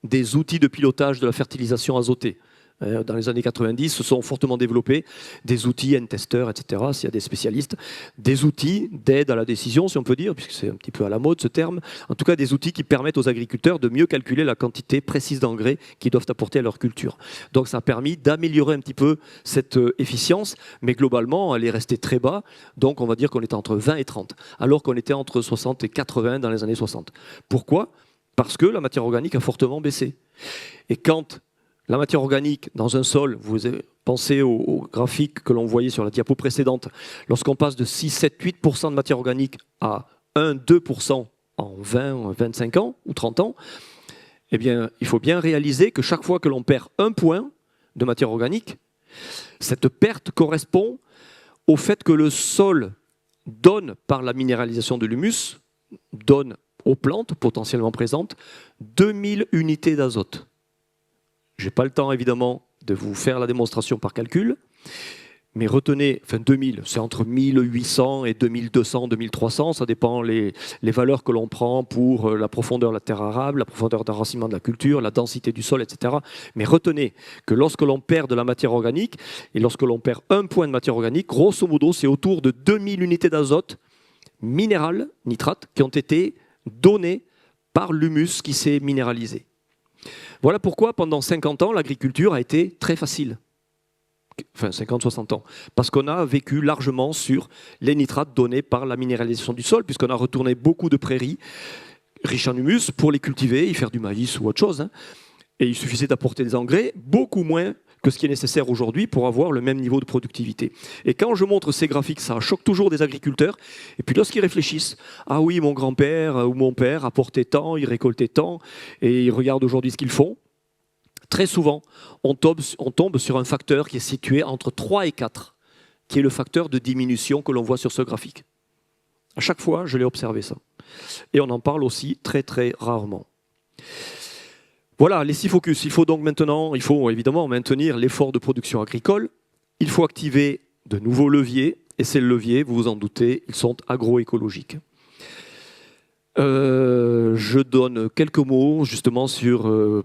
B: des outils de pilotage de la fertilisation azotée. Dans les années 90, se sont fortement développés des outils N-testeurs, etc., s'il y a des spécialistes, des outils d'aide à la décision, si on peut dire, puisque c'est un petit peu à la mode ce terme, en tout cas des outils qui permettent aux agriculteurs de mieux calculer la quantité précise d'engrais qu'ils doivent apporter à leur culture. Donc ça a permis d'améliorer un petit peu cette efficience, mais globalement, elle est restée très bas, donc on va dire qu'on était entre 20 et 30, alors qu'on était entre 60 et 80 dans les années 60. Pourquoi ? Parce que la matière organique a fortement baissé. Et quand la matière organique dans un sol, vous pensez au graphique que l'on voyait sur la diapo précédente, lorsqu'on passe de 6, 7, 8% de matière organique à 1, 2% en 20, 25 ans ou 30 ans, eh bien, il faut bien réaliser que chaque fois que l'on perd un point de matière organique, cette perte correspond au fait que le sol donne, par la minéralisation de l'humus, donne aux plantes potentiellement présentes 2000 unités d'azote. Je n'ai pas le temps, évidemment, de vous faire la démonstration par calcul, mais retenez, 2000, c'est entre 1800 et 2200, 2300, ça dépend les valeurs que l'on prend pour la profondeur de la terre arable, la profondeur d'enracinement de la culture, la densité du sol, etc. Mais retenez que lorsque l'on perd de la matière organique, et lorsque l'on perd un point de matière organique, grosso modo, c'est autour de 2000 unités d'azote minéral, nitrate, qui ont été données par l'humus qui s'est minéralisé. Voilà pourquoi, pendant 50 ans, l'agriculture a été très facile. Enfin, 50-60 ans. Parce qu'on a vécu largement sur les nitrates donnés par la minéralisation du sol, puisqu'on a retourné beaucoup de prairies riches en humus pour les cultiver, y faire du maïs ou autre chose. Et il suffisait d'apporter des engrais, beaucoup moins que ce qui est nécessaire aujourd'hui pour avoir le même niveau de productivité. Et quand je montre ces graphiques, ça choque toujours des agriculteurs. Et puis lorsqu'ils réfléchissent, ah oui, mon grand-père ou mon père apportait tant, il récoltait tant, et ils regardent aujourd'hui ce qu'ils font, très souvent, on tombe sur un facteur qui est situé entre 3 et 4, qui est le facteur de diminution que l'on voit sur ce graphique. À chaque fois, je l'ai observé ça. Et on en parle aussi très très rarement. Voilà, les 6 focus. Il faut donc maintenant, il faut évidemment maintenir l'effort de production agricole. Il faut activer de nouveaux leviers. Et ces leviers, vous vous en doutez, ils sont agroécologiques. Je donne quelques mots justement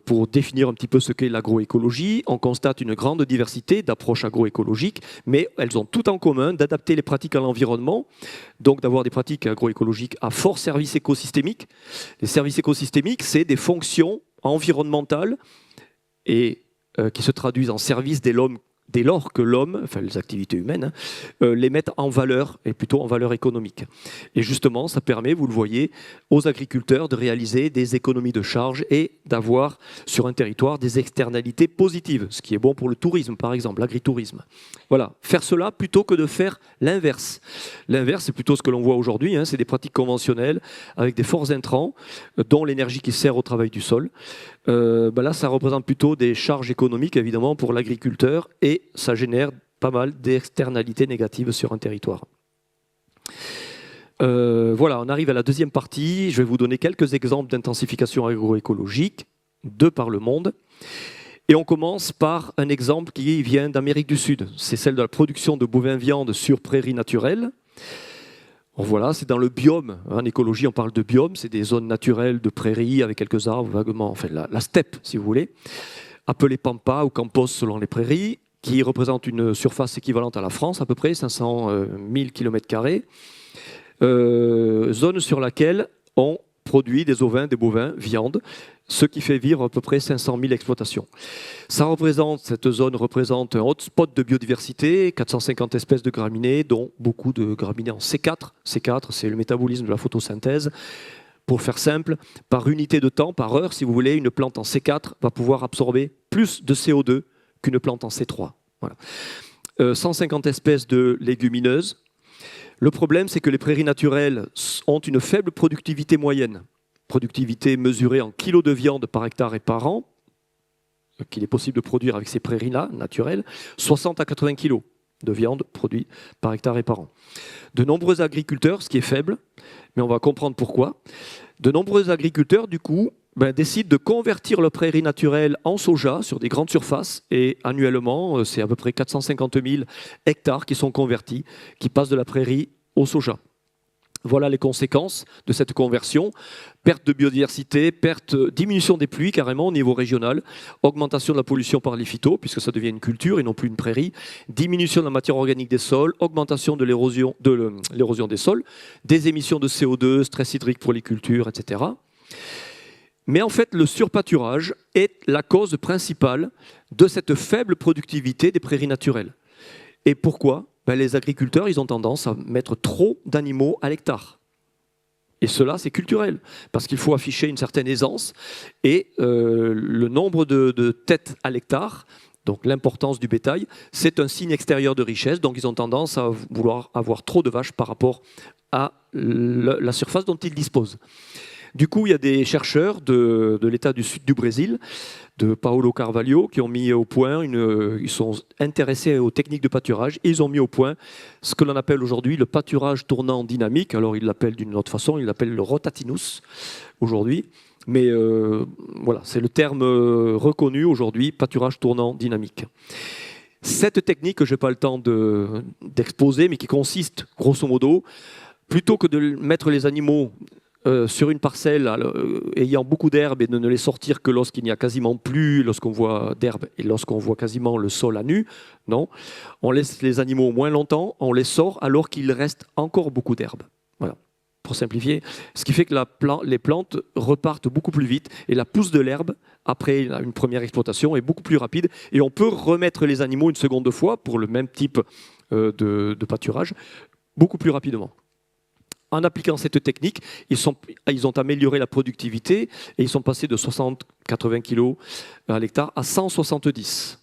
B: pour définir un petit peu ce qu'est l'agroécologie. On constate une grande diversité d'approches agroécologiques, mais elles ont tout en commun d'adapter les pratiques à l'environnement, donc d'avoir des pratiques agroécologiques à fort service écosystémique. Les services écosystémiques, c'est des fonctions environnementales et qui se traduisent en service dès lors que l'homme, enfin les activités humaines, les mettent en valeur, et plutôt en valeur économique. Et justement, ça permet, vous le voyez, aux agriculteurs de réaliser des économies de charge et d'avoir sur un territoire des externalités positives, ce qui est bon pour le tourisme, par exemple, l'agritourisme. Voilà, faire cela plutôt que de faire l'inverse. L'inverse, c'est plutôt ce que l'on voit aujourd'hui, c'est des pratiques conventionnelles avec des forts intrants, dont l'énergie qui sert au travail du sol. Là, ça représente plutôt des charges économiques, évidemment, pour l'agriculteur, et ça génère pas mal d'externalités négatives sur un territoire. Voilà, on arrive à la deuxième partie. Je vais vous donner quelques exemples d'intensification agroécologique de par le monde. Et on commence par un exemple qui vient d'Amérique du Sud. C'est celle de la production de bovins-viande sur prairies naturelles. Voilà, c'est dans le biome. En écologie, on parle de biome. C'est des zones naturelles de prairies avec quelques arbres, vaguement, enfin la steppe, si vous voulez, appelée pampa ou campos selon les prairies, qui représente une surface équivalente à la France, à peu près 500 000 km². Zone sur laquelle on produit des ovins, des bovins, viande, ce qui fait vivre à peu près 500 000 exploitations. Cette zone représente un hotspot de biodiversité, 450 espèces de graminées, dont beaucoup de graminées en C4. C4, c'est le métabolisme de la photosynthèse. Pour faire simple, par unité de temps, par heure, si vous voulez, une plante en C4 va pouvoir absorber plus de CO2 qu'une plante en C3. Voilà. 150 espèces de légumineuses. Le problème, c'est que les prairies naturelles ont une faible productivité moyenne. Productivité mesurée en kilos de viande par hectare et par an, qu'il est possible de produire avec ces prairies-là, naturelles, 60 à 80 kilos de viande produite par hectare et par an. De nombreux agriculteurs, ce qui est faible, mais on va comprendre pourquoi, de nombreux agriculteurs, du coup, décident de convertir leurs prairies naturelles en soja sur des grandes surfaces, et annuellement, c'est à peu près 450 000 hectares qui sont convertis, qui passent de la prairie au soja. Voilà les conséquences de cette conversion. Perte de biodiversité, diminution des pluies carrément au niveau régional, augmentation de la pollution par les phytos, puisque ça devient une culture et non plus une prairie, diminution de la matière organique des sols, augmentation de l'érosion des sols, des émissions de CO2, stress hydrique pour les cultures, etc. Mais en fait, le surpâturage est la cause principale de cette faible productivité des prairies naturelles. Et pourquoi ? Les agriculteurs, ils ont tendance à mettre trop d'animaux à l'hectare. Et cela, c'est culturel, parce qu'il faut afficher une certaine aisance. Et le nombre de têtes à l'hectare, donc l'importance du bétail, c'est un signe extérieur de richesse. Donc ils ont tendance à vouloir avoir trop de vaches par rapport à la surface dont ils disposent. Du coup, il y a des chercheurs de l'État du sud du Brésil, de Paulo Carvalho, qui ont mis au point, ils sont intéressés aux techniques de pâturage, et ils ont mis au point ce que l'on appelle aujourd'hui le pâturage tournant dynamique. Alors, ils l'appellent d'une autre façon, ils l'appellent le rotatinus aujourd'hui. Mais voilà, c'est le terme reconnu aujourd'hui, pâturage tournant dynamique. Cette technique, que je n'ai pas le temps d'exposer, mais qui consiste, grosso modo, plutôt que de mettre les animaux sur une parcelle ayant beaucoup d'herbe et de ne les sortir que lorsqu'il n'y a quasiment plus, lorsqu'on voit d'herbe et lorsqu'on voit quasiment le sol à nu, non, on laisse les animaux moins longtemps, on les sort alors qu'il reste encore beaucoup d'herbe. Voilà, pour simplifier. Ce qui fait que les plantes repartent beaucoup plus vite et la pousse de l'herbe, après une première exploitation, est beaucoup plus rapide et on peut remettre les animaux une seconde fois pour le même type de pâturage beaucoup plus rapidement. En appliquant cette technique, ils ont amélioré la productivité et ils sont passés de 60-80 kg à l'hectare à 170.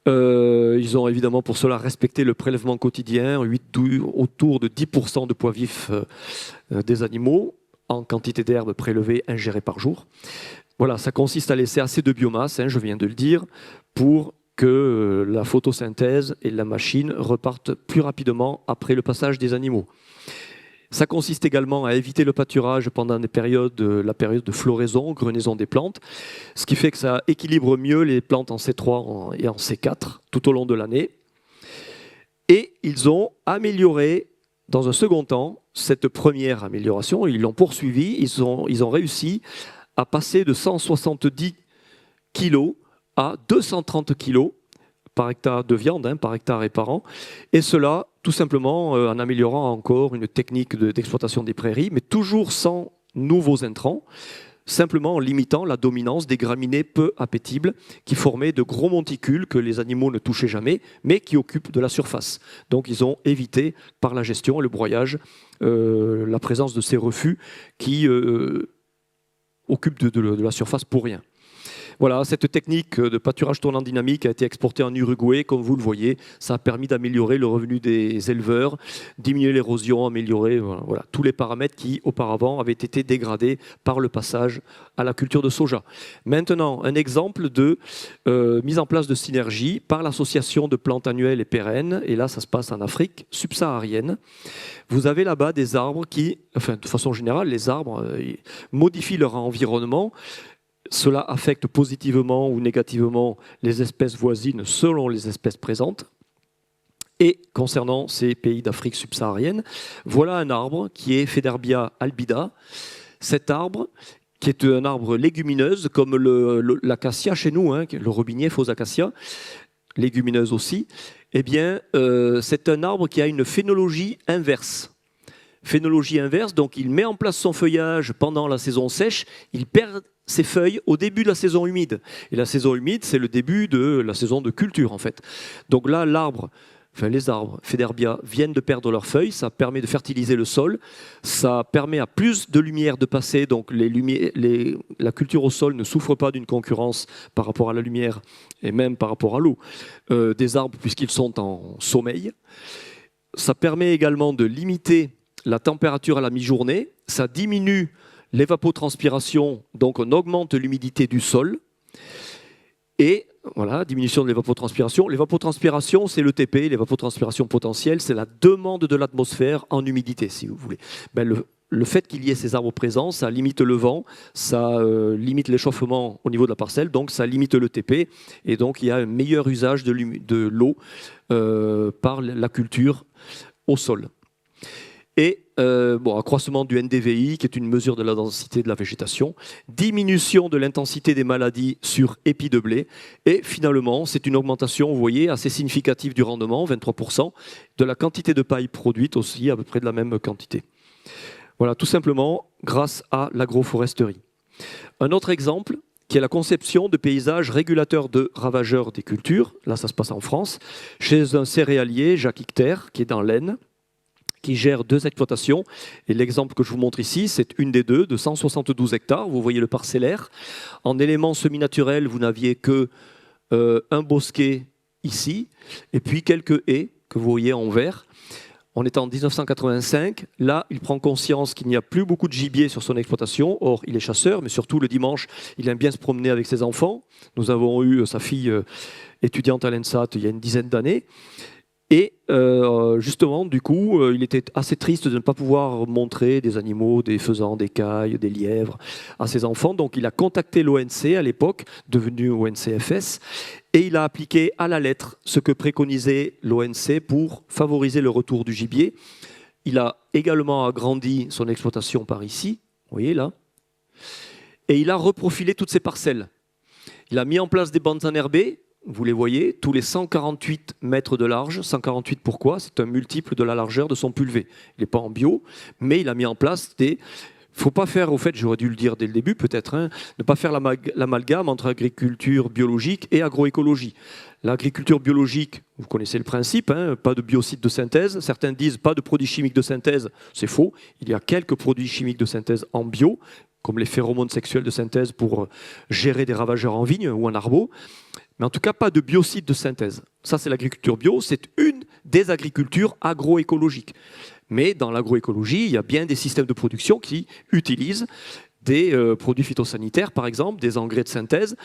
B: Ils ont évidemment pour cela respecté le prélèvement quotidien, autour de 10% de poids vif des animaux en quantité d'herbe prélevée ingérée par jour. Voilà, ça consiste à laisser assez de biomasse, je viens de le dire, pour que la photosynthèse et la machine repartent plus rapidement après le passage des animaux. Ça consiste également à éviter le pâturage pendant la période de floraison, grenaison des plantes, ce qui fait que ça équilibre mieux les plantes en C3 et en C4 tout au long de l'année. Et ils ont amélioré, dans un second temps, cette première amélioration, ils l'ont poursuivi, ils ont réussi à passer de 170 kg à 230 kg par hectare de viande, par hectare et par an, et cela tout simplement en améliorant encore une technique d'exploitation des prairies, mais toujours sans nouveaux intrants, simplement en limitant la dominance des graminées peu appétibles qui formaient de gros monticules que les animaux ne touchaient jamais, mais qui occupent de la surface. Donc ils ont évité par la gestion et le broyage la présence de ces refus qui occupent de la surface pour rien. Voilà, cette technique de pâturage tournant dynamique a été exportée en Uruguay, comme vous le voyez. Ça a permis d'améliorer le revenu des éleveurs, diminuer l'érosion, améliorer voilà, tous les paramètres qui, auparavant, avaient été dégradés par le passage à la culture de soja. Maintenant, un exemple de mise en place de synergie par l'association de plantes annuelles et pérennes. Et là, ça se passe en Afrique subsaharienne. Vous avez là-bas des arbres qui, enfin, de façon générale, les arbres modifient leur environnement. Cela affecte positivement ou négativement les espèces voisines selon les espèces présentes. Et concernant ces pays d'Afrique subsaharienne, voilà un arbre qui est Federbia albida. Cet arbre, qui est un arbre légumineuse, comme l'acacia chez nous, le robinier faux acacia, légumineuse aussi, eh bien, c'est un arbre qui a une phénologie inverse. Phénologie inverse, donc il met en place son feuillage pendant la saison sèche, il perd ses feuilles au début de la saison humide. Et la saison humide, c'est le début de la saison de culture, en fait. Donc là, les arbres, Federbia, viennent de perdre leurs feuilles, ça permet de fertiliser le sol, ça permet à plus de lumière de passer, donc la culture au sol ne souffre pas d'une concurrence par rapport à la lumière et même par rapport à l'eau des arbres, puisqu'ils sont en sommeil. Ça permet également de limiter la température à la mi-journée, ça diminue l'évapotranspiration, donc on augmente l'humidité du sol. Et voilà, diminution de l'évapotranspiration. L'évapotranspiration, c'est l'ETP, l'évapotranspiration potentielle, c'est la demande de l'atmosphère en humidité, si vous voulez. Le fait qu'il y ait ces arbres présents, ça limite le vent, ça limite l'échauffement au niveau de la parcelle, donc ça limite l'ETP, et donc il y a un meilleur usage de l'eau par la culture au sol. Et accroissement du NDVI, qui est une mesure de la densité de la végétation, diminution de l'intensité des maladies sur épis de blé, et finalement, c'est une augmentation, vous voyez, assez significative du rendement, 23%, de la quantité de paille produite aussi, à peu près de la même quantité. Voilà, tout simplement grâce à l'agroforesterie. Un autre exemple, qui est la conception de paysages régulateurs de ravageurs des cultures, là ça se passe en France, chez un céréalier, Jacques Icter, qui est dans l'Aisne, qui gère 2 exploitations. Et l'exemple que je vous montre ici, c'est une des deux, de 172 hectares. Vous voyez le parcellaire. En éléments semi-naturels, vous n'aviez que un bosquet ici, et puis quelques haies que vous voyez en vert. On est en 1985. Là, il prend conscience qu'il n'y a plus beaucoup de gibier sur son exploitation. Or, il est chasseur, mais surtout le dimanche, il aime bien se promener avec ses enfants. Nous avons eu sa fille étudiante à l'ENSAT il y a une dizaine d'années. Et justement, du coup, il était assez triste de ne pas pouvoir montrer des animaux, des faisans, des cailles, des lièvres à ses enfants. Donc il a contacté l'ONC à l'époque, devenu ONCFS, et il a appliqué à la lettre ce que préconisait l'ONC pour favoriser le retour du gibier. Il a également agrandi son exploitation par ici, vous voyez là, et il a reprofilé toutes ses parcelles. Il a mis en place des bandes enherbées. Vous les voyez, tous les 148 mètres de large. 148 pourquoi? C'est un multiple de la largeur de son pulvé. Il n'est pas en bio, mais il a mis en place des... Il ne faut pas faire, au fait, j'aurais dû le dire dès le début peut-être, ne pas faire l'amalgame entre agriculture biologique et agroécologie. L'agriculture biologique, vous connaissez le principe, pas de biocides de synthèse. Certains disent pas de produits chimiques de synthèse, c'est faux. Il y a quelques produits chimiques de synthèse en bio, comme les phéromones sexuels de synthèse pour gérer des ravageurs en vigne ou en arbo. Mais en tout cas, pas de biocides de synthèse. Ça, c'est l'agriculture bio, c'est une des agricultures agroécologiques. Mais dans l'agroécologie, il y a bien des systèmes de production qui utilisent des produits phytosanitaires, par exemple, des engrais de synthèse,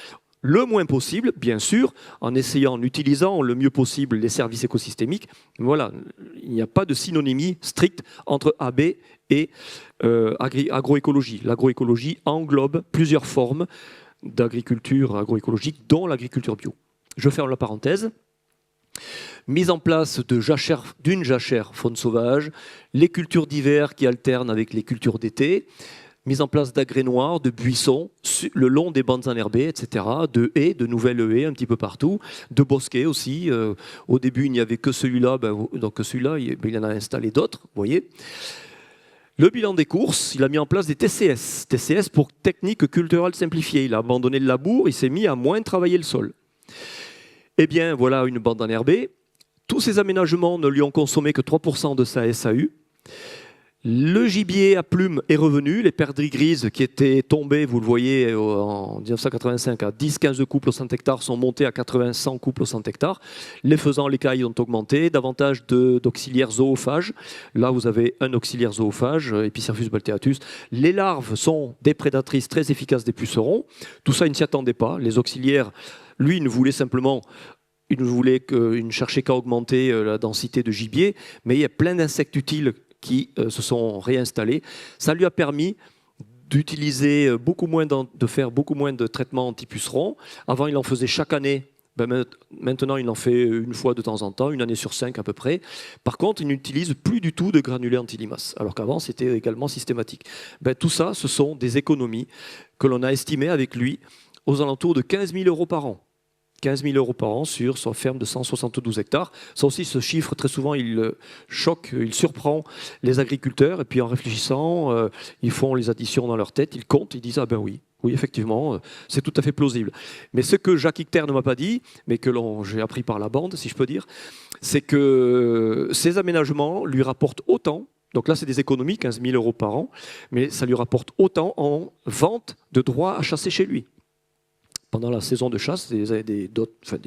B: le moins possible, bien sûr, en utilisant le mieux possible les services écosystémiques. Voilà, il n'y a pas de synonymie stricte entre AB et agroécologie. L'agroécologie englobe plusieurs formes d'agriculture agroécologique, dont l'agriculture bio. Je ferme la parenthèse. Mise en place d'une jachère faune sauvage, les cultures d'hiver qui alternent avec les cultures d'été, mise en place d'agrès noirs, de buissons, le long des bandes enherbées, etc., de haies, de nouvelles haies un petit peu partout, de bosquets aussi. Au début, il n'y avait que celui-là, donc celui-là, il en a installé d'autres, vous voyez. Le bilan des courses, il a mis en place des TCS. TCS pour technique culturelle simplifiée. Il a abandonné le labour, il s'est mis à moins travailler le sol. Eh bien, voilà une bande enherbée. Tous ces aménagements ne lui ont consommé que 3% de sa SAU. Le gibier à plumes est revenu. Les perdrix grises qui étaient tombées, vous le voyez, en 1985 à 10-15 couples au 100 hectares sont montées à 80-100 couples au 100 hectares. Les faisans, les cailles ont augmenté. Davantage d'auxiliaires zoophages. Là, vous avez un auxiliaire zoophage, Epicerphus balteatus. Les larves sont des prédatrices très efficaces des pucerons. Tout ça, il ne s'y attendait pas. Les auxiliaires, lui, ne voulaient simplement... Il ne cherchait qu'à augmenter la densité de gibier, mais il y a plein d'insectes utiles qui se sont réinstallés. Ça lui a permis d'utiliser de faire beaucoup moins de traitements anti-pucerons. Avant, il en faisait chaque année. Maintenant, il en fait une fois de temps en temps, 1 année sur 5 à peu près. Par contre, il n'utilise plus du tout de granulés anti-limaces, alors qu'avant, c'était également systématique. Tout ça, ce sont des économies que l'on a estimées avec lui aux alentours de 15 000 € par an. 15 000 € par an sur sa ferme de 172 hectares. Ça aussi, ce chiffre, très souvent, il choque, il surprend les agriculteurs. Et puis, en réfléchissant, ils font les additions dans leur tête, ils comptent, ils disent « Ah ben oui, effectivement, c'est tout à fait plausible. » Mais ce que Jacques Icter ne m'a pas dit, mais que j'ai appris par la bande, si je peux dire, c'est que ces aménagements lui rapportent autant. Donc là, c'est des économies, 15 000 € par an, mais ça lui rapporte autant en vente de droits à chasser chez lui. Pendant la saison de chasse, des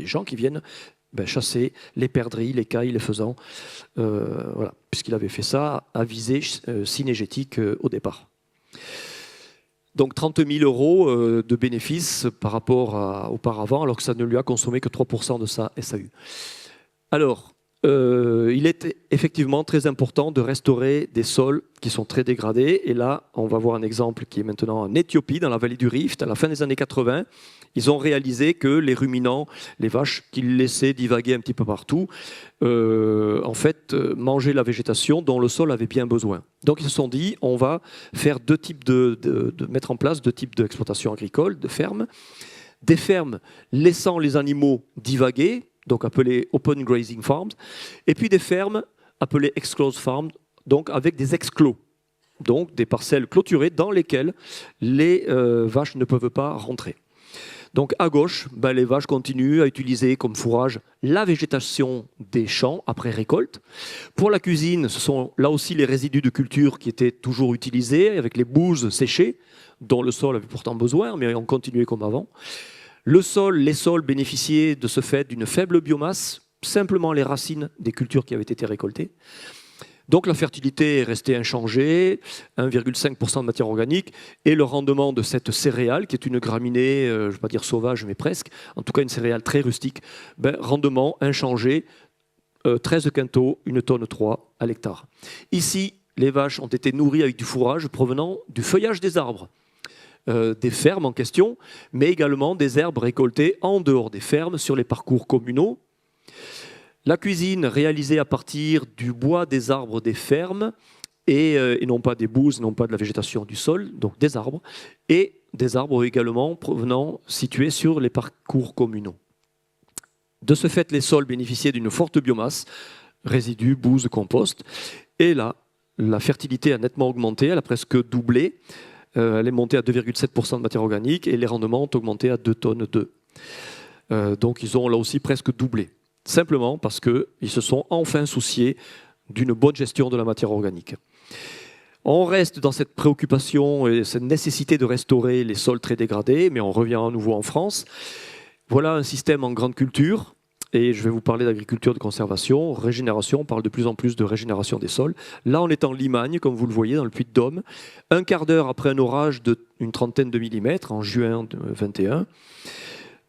B: gens qui viennent chasser les perdrix, les cailles, les faisans, voilà, puisqu'il avait fait ça à visée synégétique au départ. Donc 30 000 € de bénéfices par rapport à auparavant, alors que ça ne lui a consommé que 3% de sa SAU. Alors, il est effectivement très important de restaurer des sols qui sont très dégradés. Et là, on va voir un exemple qui est maintenant en Éthiopie, dans la vallée du Rift, à la fin des années 80. Ils ont réalisé que les ruminants, les vaches qu'ils laissaient divaguer un petit peu partout, en fait, mangeaient la végétation dont le sol avait bien besoin. Donc ils se sont dit, on va faire mettre en place deux types d'exploitation agricole, de fermes. Des fermes laissant les animaux divaguer, donc appelées open grazing farms, et puis des fermes appelées exclosed farms, donc avec des exclos, donc des parcelles clôturées dans lesquelles les vaches ne peuvent pas rentrer. Donc à gauche, les vaches continuent à utiliser comme fourrage la végétation des champs après récolte. Pour la cuisine, ce sont là aussi les résidus de culture qui étaient toujours utilisés, avec les bouses séchées, dont le sol avait pourtant besoin, mais on continuait comme avant. Les sols bénéficiaient de ce fait d'une faible biomasse, simplement les racines des cultures qui avaient été récoltées. Donc la fertilité est restée inchangée, 1,5% de matière organique, et le rendement de cette céréale, qui est une graminée, je ne vais pas dire sauvage, mais presque, en tout cas une céréale très rustique, rendement inchangé, 13 quintaux, 1 tonne 3 à l'hectare. Ici, les vaches ont été nourries avec du fourrage provenant du feuillage des arbres. Des fermes en question, mais également des herbes récoltées en dehors des fermes sur les parcours communaux. La cuisine réalisée à partir du bois des arbres des fermes et non pas des bouses, non pas de la végétation du sol, donc des arbres, et des arbres également situés sur les parcours communaux. De ce fait, les sols bénéficiaient d'une forte biomasse, résidus, bouses, compost, et là, la fertilité a nettement augmenté, elle a presque doublé. Elle est montée à 2,7% de matière organique et les rendements ont augmenté à 2 tonnes 2. Donc ils ont là aussi presque doublé. Simplement parce qu'ils se sont enfin souciés d'une bonne gestion de la matière organique. On reste dans cette préoccupation et cette nécessité de restaurer les sols très dégradés, mais on revient à nouveau en France. Voilà un système en grande culture. Et je vais vous parler d'agriculture de conservation, régénération. On parle de plus en plus de régénération des sols. Là, on est en Limagne, comme vous le voyez, dans le Puy-de-Dôme. Un quart d'heure après un orage d'une trentaine de millimètres, en juin 2021.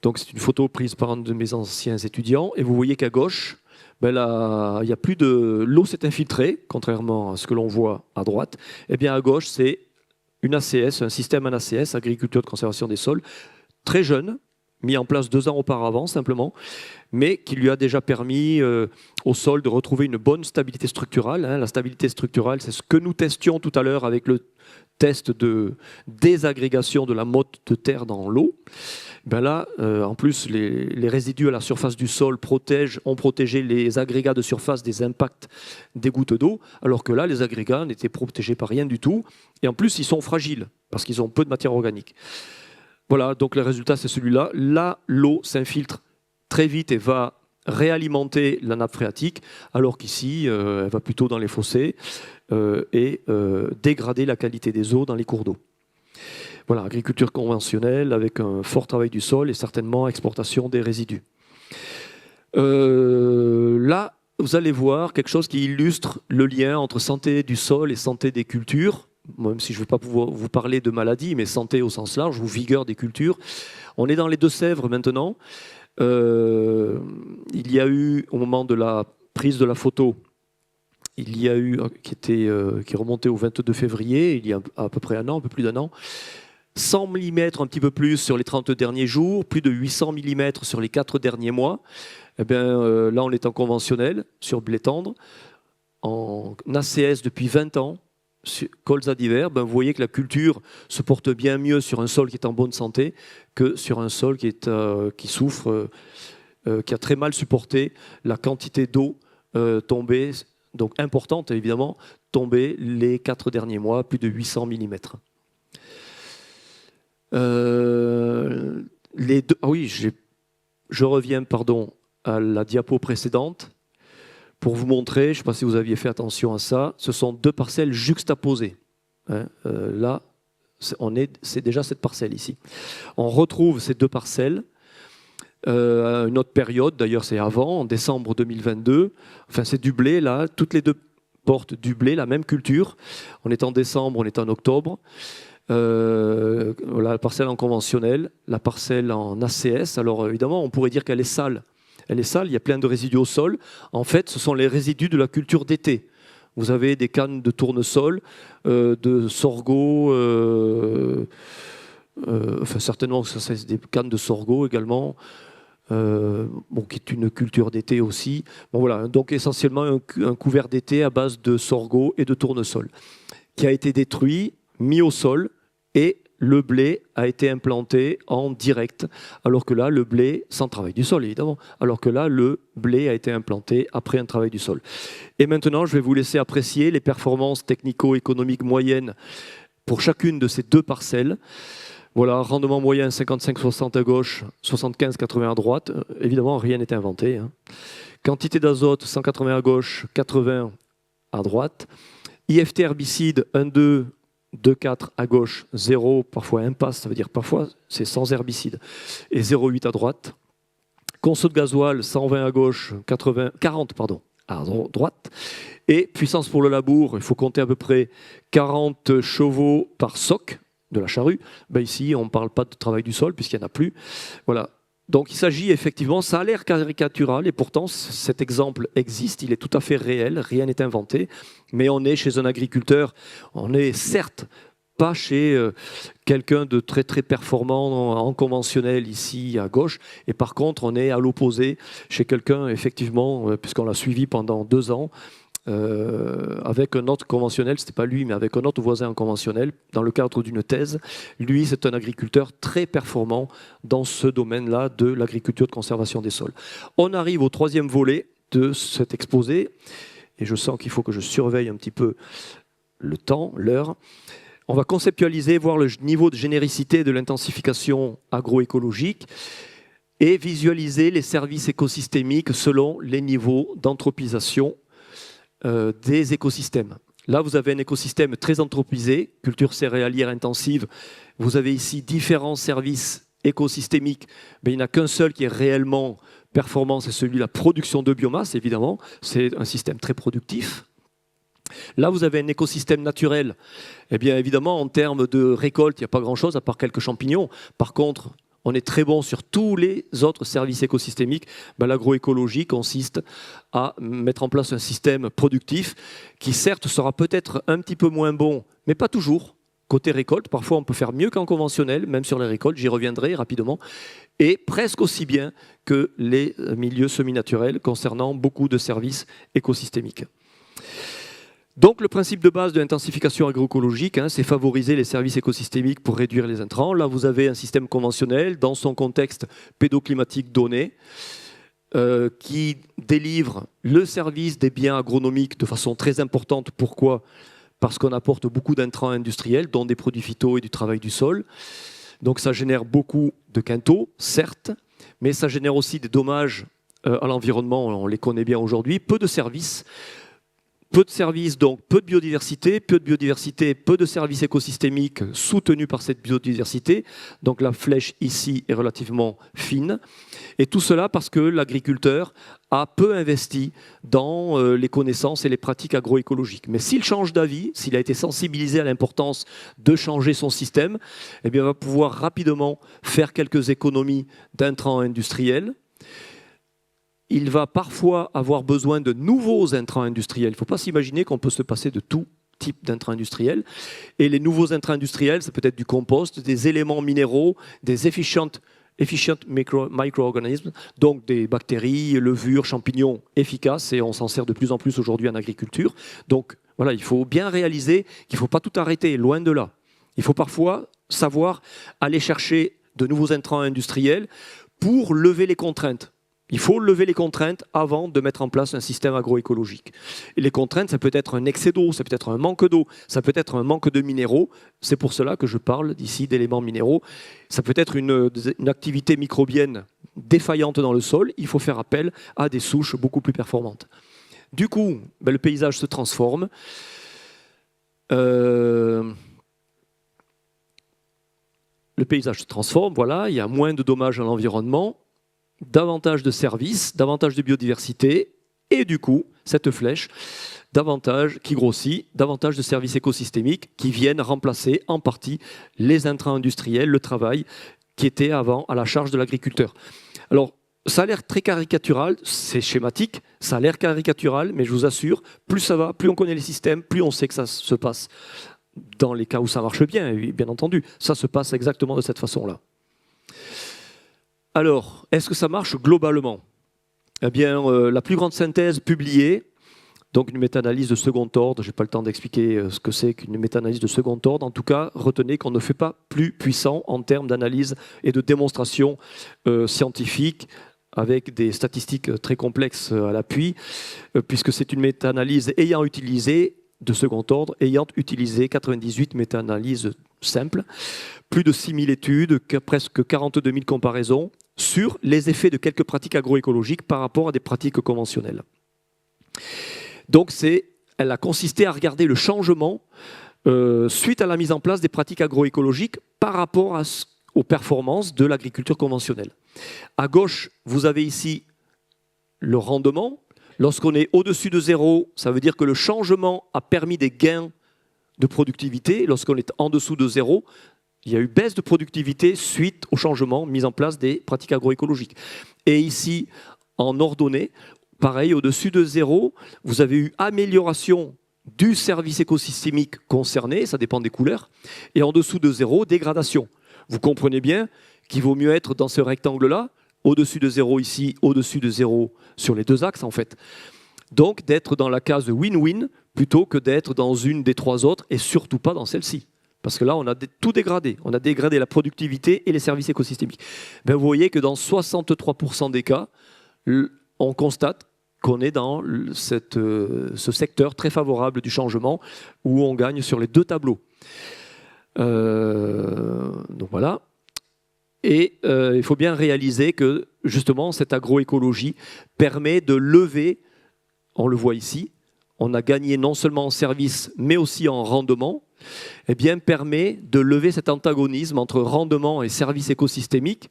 B: Donc, c'est une photo prise par un de mes anciens étudiants. Et vous voyez qu'à gauche, là, il y a plus de... L'eau s'est infiltrée, contrairement à ce que l'on voit à droite. Eh bien, à gauche, c'est une ACS, un système en ACS, agriculture de conservation des sols, très jeune, mis en place 2 ans auparavant simplement, mais qui lui a déjà permis au sol de retrouver une bonne stabilité structurale. La stabilité structurale, c'est ce que nous testions tout à l'heure avec le test de désagrégation de la motte de terre dans l'eau. Là, en plus, les résidus à la surface du sol ont protégé les agrégats de surface des impacts des gouttes d'eau, alors que là, les agrégats n'étaient protégés par rien du tout. Et en plus, ils sont fragiles, parce qu'ils ont peu de matière organique. Voilà, donc le résultat, c'est celui-là. Là, l'eau s'infiltre très vite et va réalimenter la nappe phréatique, alors qu'ici, elle va plutôt dans les fossés et dégrader la qualité des eaux dans les cours d'eau. Voilà, agriculture conventionnelle avec un fort travail du sol et certainement exportation des résidus. Là, vous allez voir quelque chose qui illustre le lien entre santé du sol et santé des cultures. Même si je ne vais pas pouvoir vous parler de maladies, mais santé au sens large, ou vigueur des cultures. On est dans les Deux-Sèvres maintenant. Il y a eu, au moment de la prise de la photo, il y a eu, qui remontait au 22 février, il y a à peu près un an, un peu plus d'1 an, 100 mm, un petit peu plus sur les 30 derniers jours, plus de 800 mm sur les 4 derniers mois. Eh bien, là, on est en conventionnel, sur blé tendre, en ACS depuis 20 ans, colza d'hiver, vous voyez que la culture se porte bien mieux sur un sol qui est en bonne santé que sur un sol qui souffre, qui a très mal supporté la quantité d'eau tombée, donc importante évidemment, tombée les 4 derniers mois, plus de 800 mm. Je reviens à la diapo précédente. Pour vous montrer, je ne sais pas si vous aviez fait attention à ça, ce sont 2 parcelles juxtaposées. Là, c'est déjà cette parcelle ici. On retrouve ces 2 parcelles à une autre période, d'ailleurs c'est avant, en décembre 2022. Enfin, c'est du blé, là, toutes les 2 portent du blé, la même culture. On est en décembre, on est en octobre. Voilà, la parcelle en conventionnel, la parcelle en ACS. Alors évidemment, on pourrait dire qu'elle est sale. elle est sale, il y a plein de résidus au sol. En fait, ce sont les résidus de la culture d'été. Vous avez des cannes de tournesol, de sorgho, enfin certainement c'est des cannes de sorgho également, qui est une culture d'été aussi. Bon, voilà, donc essentiellement un couvert d'été à base de sorgho et de tournesol, qui a été détruit, mis au sol, et le blé a été implanté en direct, alors que là, le blé, sans travail du sol évidemment, alors que là, le blé a été implanté après un travail du sol. Et maintenant, je vais vous laisser apprécier les performances technico-économiques moyennes pour chacune de ces deux parcelles. Voilà, rendement moyen 55-60 à gauche, 75-80 à droite. Évidemment, rien n'est inventé. Quantité d'azote, 180 à gauche, 80 à droite. IFT herbicide, 1,2, 2,4 à gauche, 0, parfois impasse, ça veut dire parfois c'est sans herbicide, et 0,8 à droite. Conso de gasoil, 120 à gauche, 40 à droite. Et puissance pour le labour, il faut compter à peu près 40 chevaux par soc de la charrue. Ici, on ne parle pas de travail du sol puisqu'il n'y en a plus. Voilà. Donc il s'agit effectivement, ça a l'air caricatural et pourtant cet exemple existe, il est tout à fait réel, rien n'est inventé, mais on est chez un agriculteur, on n'est certes pas chez quelqu'un de très très performant en conventionnel ici à gauche, et par contre on est à l'opposé chez quelqu'un effectivement, puisqu'on l'a suivi pendant 2 ans, avec un autre conventionnel, c'était pas lui, mais avec un autre voisin conventionnel, dans le cadre d'une thèse. Lui, c'est un agriculteur très performant dans ce domaine-là de l'agriculture de conservation des sols. On arrive au 3e volet de cet exposé, et je sens qu'il faut que je surveille un petit peu le temps, l'heure. On va conceptualiser, voir le niveau de généricité de l'intensification agroécologique et visualiser les services écosystémiques selon les niveaux d'anthropisation des écosystèmes. Là, vous avez un écosystème très anthropisé, culture céréalière intensive. Vous avez ici différents services écosystémiques, mais il n'y en a qu'un seul qui est réellement performant, c'est celui de la production de biomasse, évidemment. C'est un système très productif. Là, vous avez un écosystème naturel. Eh bien, évidemment, en termes de récolte, il n'y a pas grand-chose à part quelques champignons. Par contre, on est très bon sur tous les autres services écosystémiques. L'agroécologie consiste à mettre en place un système productif qui, certes, sera peut-être un petit peu moins bon, mais pas toujours. Côté récolte, parfois on peut faire mieux qu'en conventionnel, même sur les récoltes, j'y reviendrai rapidement, et presque aussi bien que les milieux semi-naturels concernant beaucoup de services écosystémiques. Donc le principe de base de l'intensification agroécologique, c'est favoriser les services écosystémiques pour réduire les intrants. Là, vous avez un système conventionnel dans son contexte pédoclimatique donné qui délivre le service des biens agronomiques de façon très importante. Pourquoi ? Parce qu'on apporte beaucoup d'intrants industriels, dont des produits phyto et du travail du sol. Donc ça génère beaucoup de quintaux, certes, mais ça génère aussi des dommages à l'environnement, on les connaît bien aujourd'hui, peu de services. Peu de services, donc peu de biodiversité, peu de services écosystémiques soutenus par cette biodiversité. Donc la flèche ici est relativement fine. Et tout cela parce que l'agriculteur a peu investi dans les connaissances et les pratiques agroécologiques. Mais s'il change d'avis, s'il a été sensibilisé à l'importance de changer son système, eh bien, il va pouvoir rapidement faire quelques économies d'intrants industriels. Il va parfois avoir besoin de nouveaux intrants industriels. Il ne faut pas s'imaginer qu'on peut se passer de tout type d'intrants industriels. Et les nouveaux intrants industriels, ça peut être du compost, des éléments minéraux, des efficient micro-organismes, donc des bactéries, levures, champignons efficaces, et on s'en sert de plus en plus aujourd'hui en agriculture. Donc voilà, il faut bien réaliser qu'il ne faut pas tout arrêter, loin de là. Il faut parfois savoir aller chercher de nouveaux intrants industriels pour lever les contraintes. Il faut lever les contraintes avant de mettre en place un système agroécologique. Et les contraintes, ça peut être un excès d'eau, ça peut être un manque d'eau, ça peut être un manque de minéraux. C'est pour cela que je parle d'ici d'éléments minéraux. Ça peut être une activité microbienne défaillante dans le sol. Il faut faire appel à des souches beaucoup plus performantes. Du coup, le paysage se transforme. Le paysage se transforme, voilà, il y a moins de dommages à l'environnement, davantage de services, davantage de biodiversité, et du coup, cette flèche, davantage qui grossit, davantage de services écosystémiques qui viennent remplacer en partie les intrants industriels, le travail qui était avant à la charge de l'agriculteur. Alors, ça a l'air très caricatural, c'est schématique, ça a l'air caricatural, mais je vous assure, plus ça va, plus on connaît les systèmes, plus on sait que ça se passe. Dans les cas où ça marche bien, bien entendu, ça se passe exactement de cette façon-là. Alors, est-ce que ça marche globalement? Eh bien, la plus grande synthèse publiée, donc une méta-analyse de second ordre, je n'ai pas le temps d'expliquer ce que c'est qu'une méta-analyse de second ordre. En tout cas, retenez qu'on ne fait pas plus puissant en termes d'analyse et de démonstration scientifique, avec des statistiques très complexes à l'appui, puisque c'est une méta-analyse ayant utilisé, de second ordre, ayant utilisé 98 méta-analyses simples, plus de 6000 études, presque 42 000 comparaisons sur les effets de quelques pratiques agroécologiques par rapport à des pratiques conventionnelles. Donc elle a consisté à regarder le changement suite à la mise en place des pratiques agroécologiques par rapport aux performances de l'agriculture conventionnelle. À gauche, vous avez ici le rendement. Lorsqu'on est au-dessus de 0, ça veut dire que le changement a permis des gains de productivité. Lorsqu'on est en dessous de 0, il y a eu baisse de productivité suite au changement mis en place des pratiques agroécologiques. Et ici, en ordonnée, pareil, au-dessus de 0, vous avez eu amélioration du service écosystémique concerné, ça dépend des couleurs, et en dessous de 0, dégradation. Vous comprenez bien qu'il vaut mieux être dans ce rectangle-là, au-dessus de 0 ici, au-dessus de 0 sur les deux axes en fait. Donc d'être dans la case win-win plutôt que d'être dans une des trois autres et surtout pas dans celle-ci. Parce que là, on a tout dégradé. On a dégradé la productivité et les services écosystémiques. Ben, vous voyez que dans 63% des cas, on constate qu'on est dans ce secteur très favorable du changement où on gagne sur les deux tableaux. Donc voilà. Et il faut bien réaliser que justement cette agroécologie permet de lever, on le voit ici, on a gagné non seulement en service mais aussi en rendement, eh bien permet de lever cet antagonisme entre rendement et service écosystémique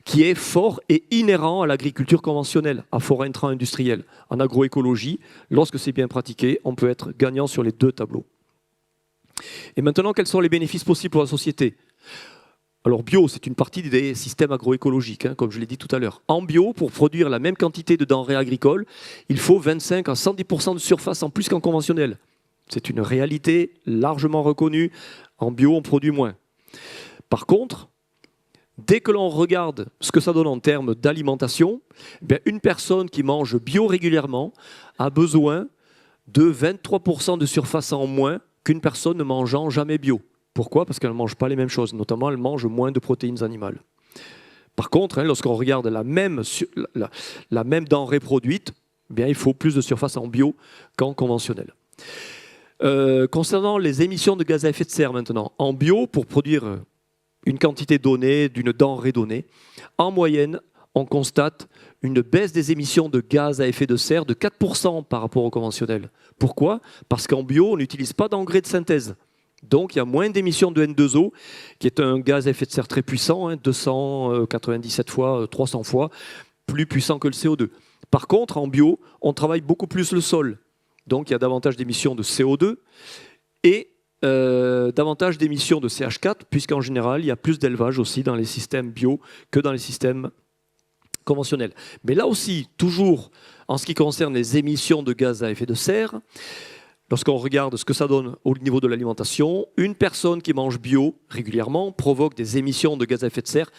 B: qui est fort et inhérent à l'agriculture conventionnelle, à fort intrant industriel. En agroécologie, lorsque c'est bien pratiqué, on peut être gagnant sur les deux tableaux. Et maintenant, quels sont les bénéfices possibles pour la société ? Alors bio, c'est une partie des systèmes agroécologiques, comme je l'ai dit tout à l'heure. En bio, pour produire la même quantité de denrées agricoles, il faut 25 à 110% de surface en plus qu'en conventionnel. C'est une réalité largement reconnue. En bio, on produit moins. Par contre, dès que l'on regarde ce que ça donne en termes d'alimentation, une personne qui mange bio régulièrement a besoin de 23% de surface en moins qu'une personne ne mangeant jamais bio. Pourquoi ? Parce qu'elle ne mange pas les mêmes choses, notamment elle mange moins de protéines animales. Par contre, lorsqu'on regarde la même denrée produite, il faut plus de surface en bio qu'en conventionnel. Concernant les émissions de gaz à effet de serre maintenant, en bio, pour produire une quantité donnée, d'une denrée donnée, en moyenne, on constate une baisse des émissions de gaz à effet de serre de 4% par rapport au conventionnel. Pourquoi ? Parce qu'en bio, on n'utilise pas d'engrais de synthèse. Donc il y a moins d'émissions de N2O, qui est un gaz à effet de serre très puissant, 297 fois, 300 fois, plus puissant que le CO2. Par contre, en bio, on travaille beaucoup plus le sol. Donc il y a davantage d'émissions de CO2 et davantage d'émissions de CH4, puisqu'en général, il y a plus d'élevage aussi dans les systèmes bio que dans les systèmes conventionnels. Mais là aussi, toujours en ce qui concerne les émissions de gaz à effet de serre, lorsqu'on regarde ce que ça donne au niveau de l'alimentation, une personne qui mange bio régulièrement provoque des émissions de gaz à effet de serre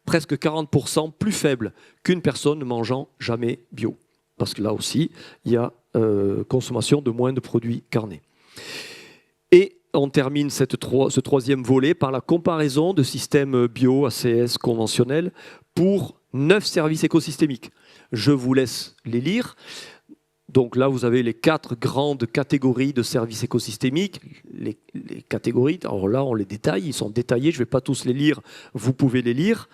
B: presque 40% plus faibles qu'une personne ne mangeant jamais bio. Parce que là aussi, il y a consommation de moins de produits carnés. Et on termine ce troisième volet par la comparaison de systèmes bio, ACS, conventionnels pour 9 services écosystémiques. Je vous laisse les lire. Donc là, vous avez les 4 grandes catégories de services écosystémiques. Les catégories, alors là, on les détaille, ils sont détaillés, je ne vais pas tous les lire, vous pouvez les lire.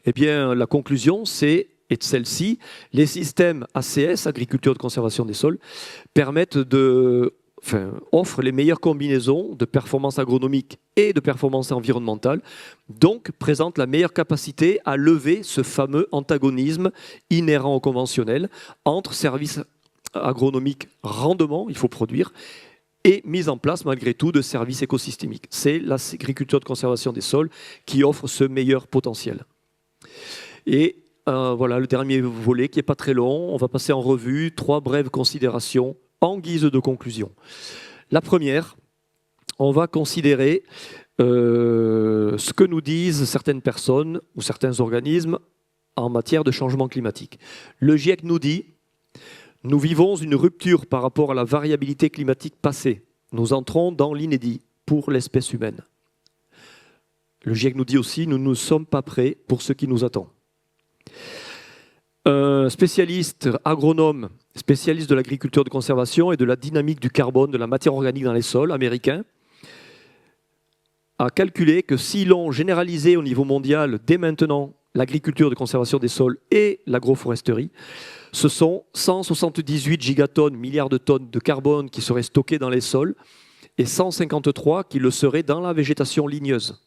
B: Eh bien, la conclusion, est de celle-ci. Les systèmes ACS, agriculture de conservation des sols, offrent les meilleures combinaisons de performance agronomique et de performance environnementale, donc présentent la meilleure capacité à lever ce fameux antagonisme inhérent au conventionnel entre services agronomiques rendement, il faut produire, et mise en place malgré tout de services écosystémiques. C'est l'agriculture de conservation des sols qui offre ce meilleur potentiel. Et voilà le dernier volet qui n'est pas très long. On va passer en revue 3 brèves considérations en guise de conclusion. La première, on va considérer ce que nous disent certaines personnes ou certains organismes en matière de changement climatique. Le GIEC nous dit: nous vivons une rupture par rapport à la variabilité climatique passée. Nous entrons dans l'inédit pour l'espèce humaine. Le GIEC nous dit aussi: nous ne sommes pas prêts pour ce qui nous attend. Un spécialiste agronome, spécialiste de l'agriculture de conservation et de la dynamique du carbone, de la matière organique dans les sols, américain, a calculé que si l'on généralisait au niveau mondial dès maintenant l'agriculture de conservation des sols et l'agroforesterie, ce sont 178 gigatonnes, milliards de tonnes de carbone qui seraient stockées dans les sols et 153 qui le seraient dans la végétation ligneuse.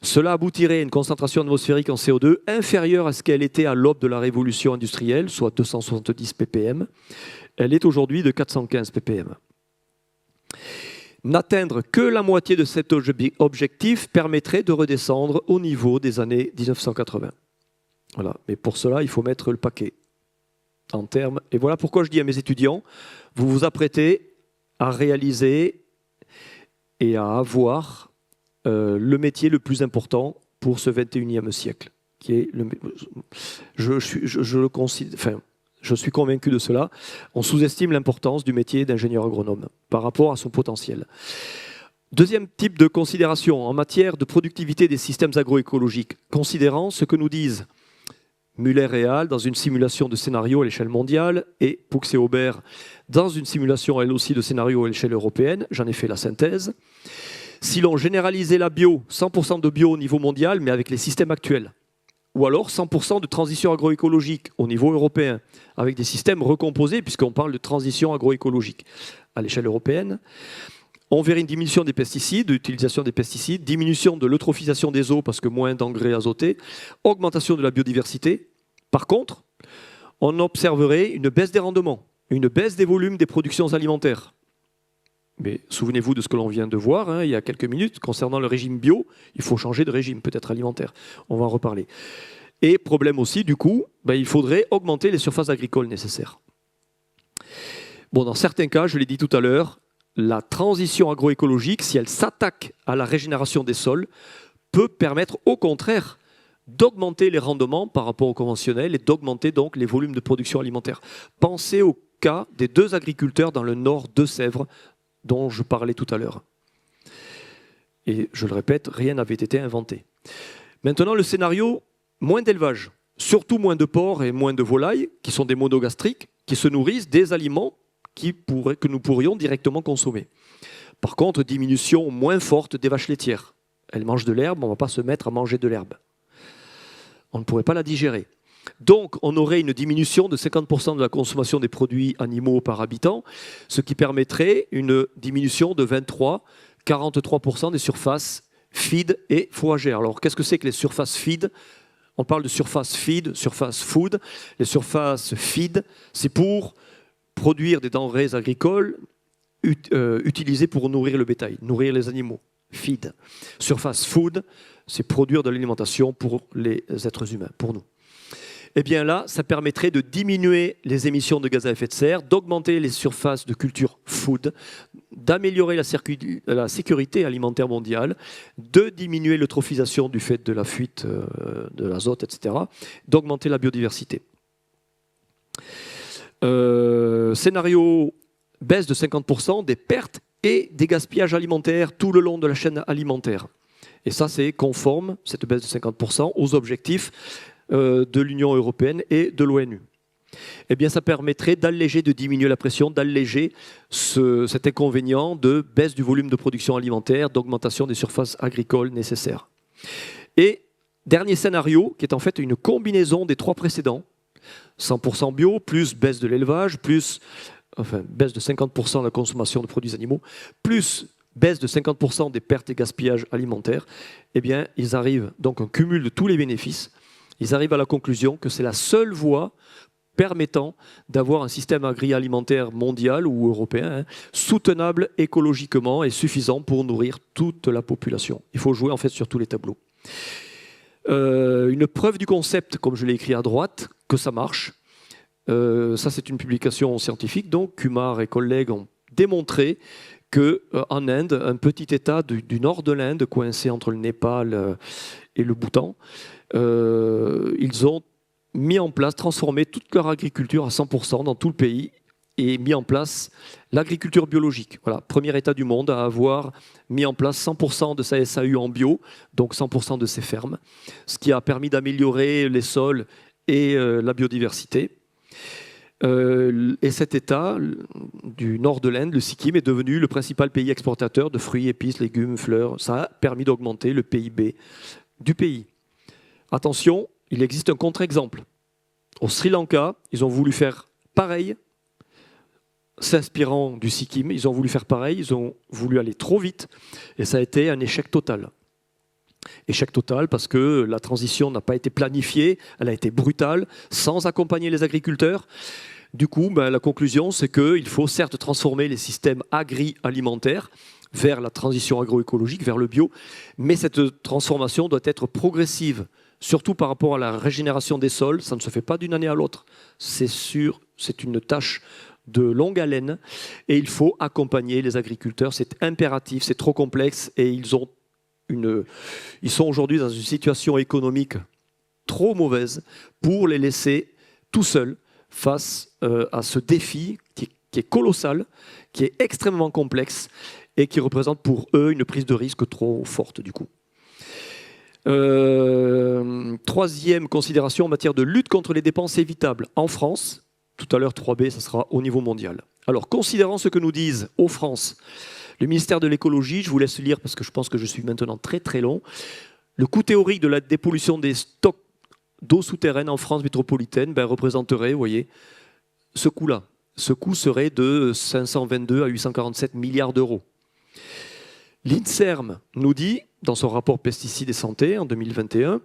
B: Cela aboutirait à une concentration atmosphérique en CO2 inférieure à ce qu'elle était à l'aube de la révolution industrielle, soit 270 ppm. Elle est aujourd'hui de 415 ppm. N'atteindre que la moitié de cet objectif permettrait de redescendre au niveau des années 1980. Voilà. Mais pour cela, il faut mettre le paquet en termes. Et voilà pourquoi je dis à mes étudiants, vous vous apprêtez à réaliser et à avoir le métier le plus important pour ce 21e siècle, qui est je suis convaincu de cela. On sous-estime l'importance du métier d'ingénieur agronome par rapport à son potentiel. Deuxième type de considération en matière de productivité des systèmes agroécologiques, considérant ce que nous disent Muller et Hall dans une simulation de scénario à l'échelle mondiale et Poux et Aubert dans une simulation elle aussi de scénario à l'échelle européenne. J'en ai fait la synthèse. Si l'on généralisait la bio, 100% de bio au niveau mondial, mais avec les systèmes actuels, ou alors 100% de transition agroécologique au niveau européen, avec des systèmes recomposés, puisqu'on parle de transition agroécologique à l'échelle européenne, on verrait une diminution des pesticides, d'utilisation des pesticides, diminution de l'eutrophisation des eaux, parce que moins d'engrais azotés, augmentation de la biodiversité. Par contre, on observerait une baisse des rendements, une baisse des volumes des productions alimentaires. Mais souvenez-vous de ce que l'on vient de voir il y a quelques minutes concernant le régime bio. Il faut changer de régime, peut-être alimentaire. On va en reparler. Et problème aussi, du coup, il faudrait augmenter les surfaces agricoles nécessaires. Bon, dans certains cas, je l'ai dit tout à l'heure, la transition agroécologique, si elle s'attaque à la régénération des sols, peut permettre au contraire d'augmenter les rendements par rapport au conventionnel et d'augmenter donc les volumes de production alimentaire. Pensez au cas des 2 agriculteurs dans le nord de Sèvres, dont je parlais tout à l'heure. Et je le répète, rien n'avait été inventé. Maintenant, le scénario, moins d'élevage, surtout moins de porcs et moins de volailles, qui sont des monogastriques, qui se nourrissent des aliments que nous pourrions directement consommer. Par contre, diminution moins forte des vaches laitières. Elles mangent de l'herbe, on ne va pas se mettre à manger de l'herbe. On ne pourrait pas la digérer. Donc, on aurait une diminution de 50% de la consommation des produits animaux par habitant, ce qui permettrait une diminution de 43% des surfaces feed et fourragères. Alors, qu'est-ce que c'est que les surfaces feed ? On parle de surface feed, surface food. Les surfaces feed, c'est pour produire des denrées agricoles utilisées pour nourrir le bétail, nourrir les animaux. Feed. Surface food, c'est produire de l'alimentation pour les êtres humains, pour nous. Eh bien là, ça permettrait de diminuer les émissions de gaz à effet de serre, d'augmenter les surfaces de culture food, d'améliorer la sécurité alimentaire mondiale, de diminuer l'eutrophisation du fait de la fuite de l'azote, etc., d'augmenter la biodiversité. Scénario baisse de 50% des pertes et des gaspillages alimentaires tout le long de la chaîne alimentaire. Et ça, c'est conforme, cette baisse de 50%, aux objectifs de l'Union européenne et de l'ONU. Eh bien, ça permettrait d'alléger, de diminuer la pression, d'alléger cet inconvénient de baisse du volume de production alimentaire, d'augmentation des surfaces agricoles nécessaires. Et dernier scénario, qui est en fait une combinaison des 3 précédents, 100% bio, plus baisse de l'élevage, plus baisse de 50% de la consommation de produits animaux, plus baisse de 50% des pertes et gaspillages alimentaires, eh bien, ils arrivent, donc un cumul de tous les bénéfices, ils arrivent à la conclusion que c'est la seule voie permettant d'avoir un système agroalimentaire mondial ou européen soutenable écologiquement et suffisant pour nourrir toute la population. Il faut jouer en fait sur tous les tableaux. Une preuve du concept, comme je l'ai écrit à droite, que ça marche. Ça, c'est une publication scientifique. Donc, Kumar et collègues ont démontré qu'en Inde, un petit État du nord de l'Inde, coincé entre le Népal et le Bhoutan, ils ont mis en place, transformé toute leur agriculture à 100% dans tout le pays et mis en place l'agriculture biologique. Voilà, premier État du monde à avoir mis en place 100% de sa SAU en bio, donc 100% de ses fermes, ce qui a permis d'améliorer les sols et la biodiversité. Et cet État du nord de l'Inde, le Sikkim, est devenu le principal pays exportateur de fruits, épices, légumes, fleurs. Ça a permis d'augmenter le PIB du pays. Attention, il existe un contre-exemple. Au Sri Lanka, ils ont voulu faire pareil, s'inspirant du Sikkim, ils ont voulu faire pareil, ils ont voulu aller trop vite, et ça a été un échec total. Échec total parce que la transition n'a pas été planifiée, elle a été brutale, sans accompagner les agriculteurs. Du coup, la conclusion, c'est qu'il faut certes transformer les systèmes agri-alimentaires vers la transition agroécologique, vers le bio, mais cette transformation doit être progressive, surtout par rapport à la régénération des sols. Ça ne se fait pas d'une année à l'autre, c'est sûr, c'est une tâche de longue haleine, et il faut accompagner les agriculteurs, c'est impératif, c'est trop complexe, et ils sont aujourd'hui dans une situation économique trop mauvaise pour les laisser tout seuls face à ce défi qui est colossal, qui est extrêmement complexe et qui représente pour eux une prise de risque trop forte du coup. Troisième considération en matière de lutte contre les dépenses évitables. En France, tout à l'heure 3B, ça sera au niveau mondial. Alors, considérant ce que nous disent aux France le ministère de l'écologie, je vous laisse lire parce que je pense que je suis maintenant très très long, le coût théorique de la dépollution des stocks d'eau souterraine en France métropolitaine représenterait, vous voyez, ce coût-là. Ce coût serait de 522 à 847 milliards d'euros. L'INSERM nous dit, dans son rapport pesticides et santé en 2021,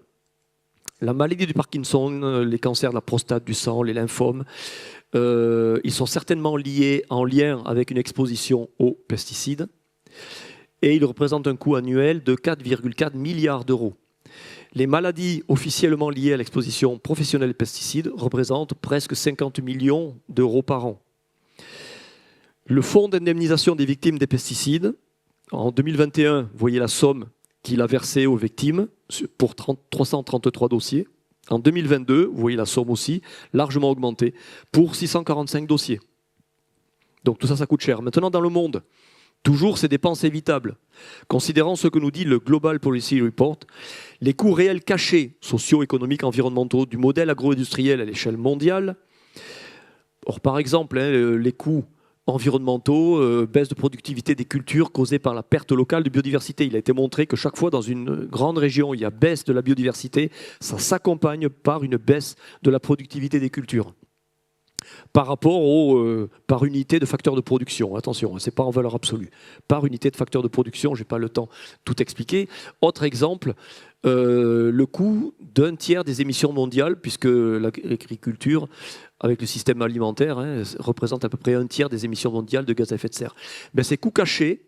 B: la maladie du Parkinson, les cancers de la prostate, du sang, les lymphomes, ils sont certainement en lien avec une exposition aux pesticides et ils représentent un coût annuel de 4,4 milliards d'euros. Les maladies officiellement liées à l'exposition professionnelle aux pesticides représentent presque 50 millions d'euros par an. Le fonds d'indemnisation des victimes des pesticides, en 2021, vous voyez la somme qu'il a versée aux victimes pour 333 dossiers. En 2022, vous voyez la somme aussi, largement augmentée, pour 645 dossiers. Donc tout ça, ça coûte cher. Maintenant, dans le monde, toujours ces dépenses évitables. Considérant ce que nous dit le Global Policy Report, les coûts réels cachés, socio-économiques, environnementaux, du modèle agro-industriel à l'échelle mondiale. Or, par exemple, les coûts environnementaux, baisse de productivité des cultures causée par la perte locale de biodiversité. Il a été montré que chaque fois dans une grande région, il y a baisse de la biodiversité, ça s'accompagne par une baisse de la productivité des cultures. Par rapport par unité de facteur de production. Attention, ce n'est pas en valeur absolue. Par unité de facteur de production, je n'ai pas le temps de tout expliquer. Autre exemple, le coût d'un tiers des émissions mondiales, puisque l'agriculture, avec le système alimentaire, représente à peu près un tiers des émissions mondiales de gaz à effet de serre. Ces coûts cachés,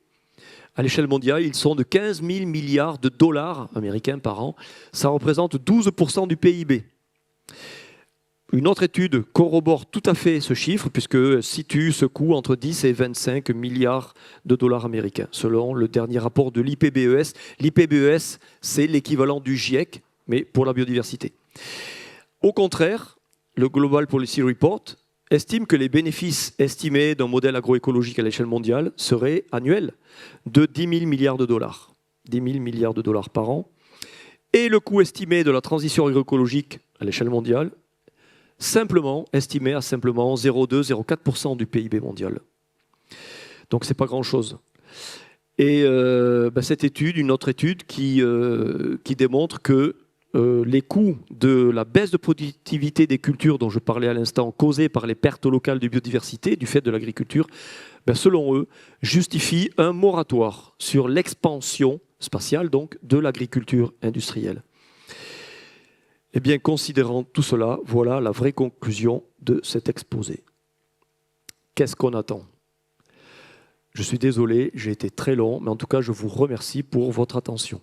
B: à l'échelle mondiale, ils sont de 15 000 milliards de dollars américains par an. Ça représente 12% du PIB. Une autre étude corrobore tout à fait ce chiffre, puisque situe ce coût entre 10 et 25 milliards de dollars américains, selon le dernier rapport de l'IPBES. L'IPBES, c'est l'équivalent du GIEC, mais pour la biodiversité. Au contraire, le Global Policy Report estime que les bénéfices estimés d'un modèle agroécologique à l'échelle mondiale seraient annuels de 10 000 milliards de dollars. 10 000 milliards de dollars par an. Et le coût estimé de la transition agroécologique à l'échelle mondiale estimé à simplement 0,2-0,4% du PIB mondial. Donc ce n'est pas grand-chose. Et cette étude, une autre étude qui démontre que les coûts de la baisse de productivité des cultures dont je parlais à l'instant, causées par les pertes locales de biodiversité du fait de l'agriculture, selon eux, justifient un moratoire sur l'expansion spatiale donc, de l'agriculture industrielle. Eh bien, considérant tout cela, voilà la vraie conclusion de cet exposé. Qu'est-ce qu'on attend ? Je suis désolé, j'ai été très long, mais en tout cas, je vous remercie pour votre attention.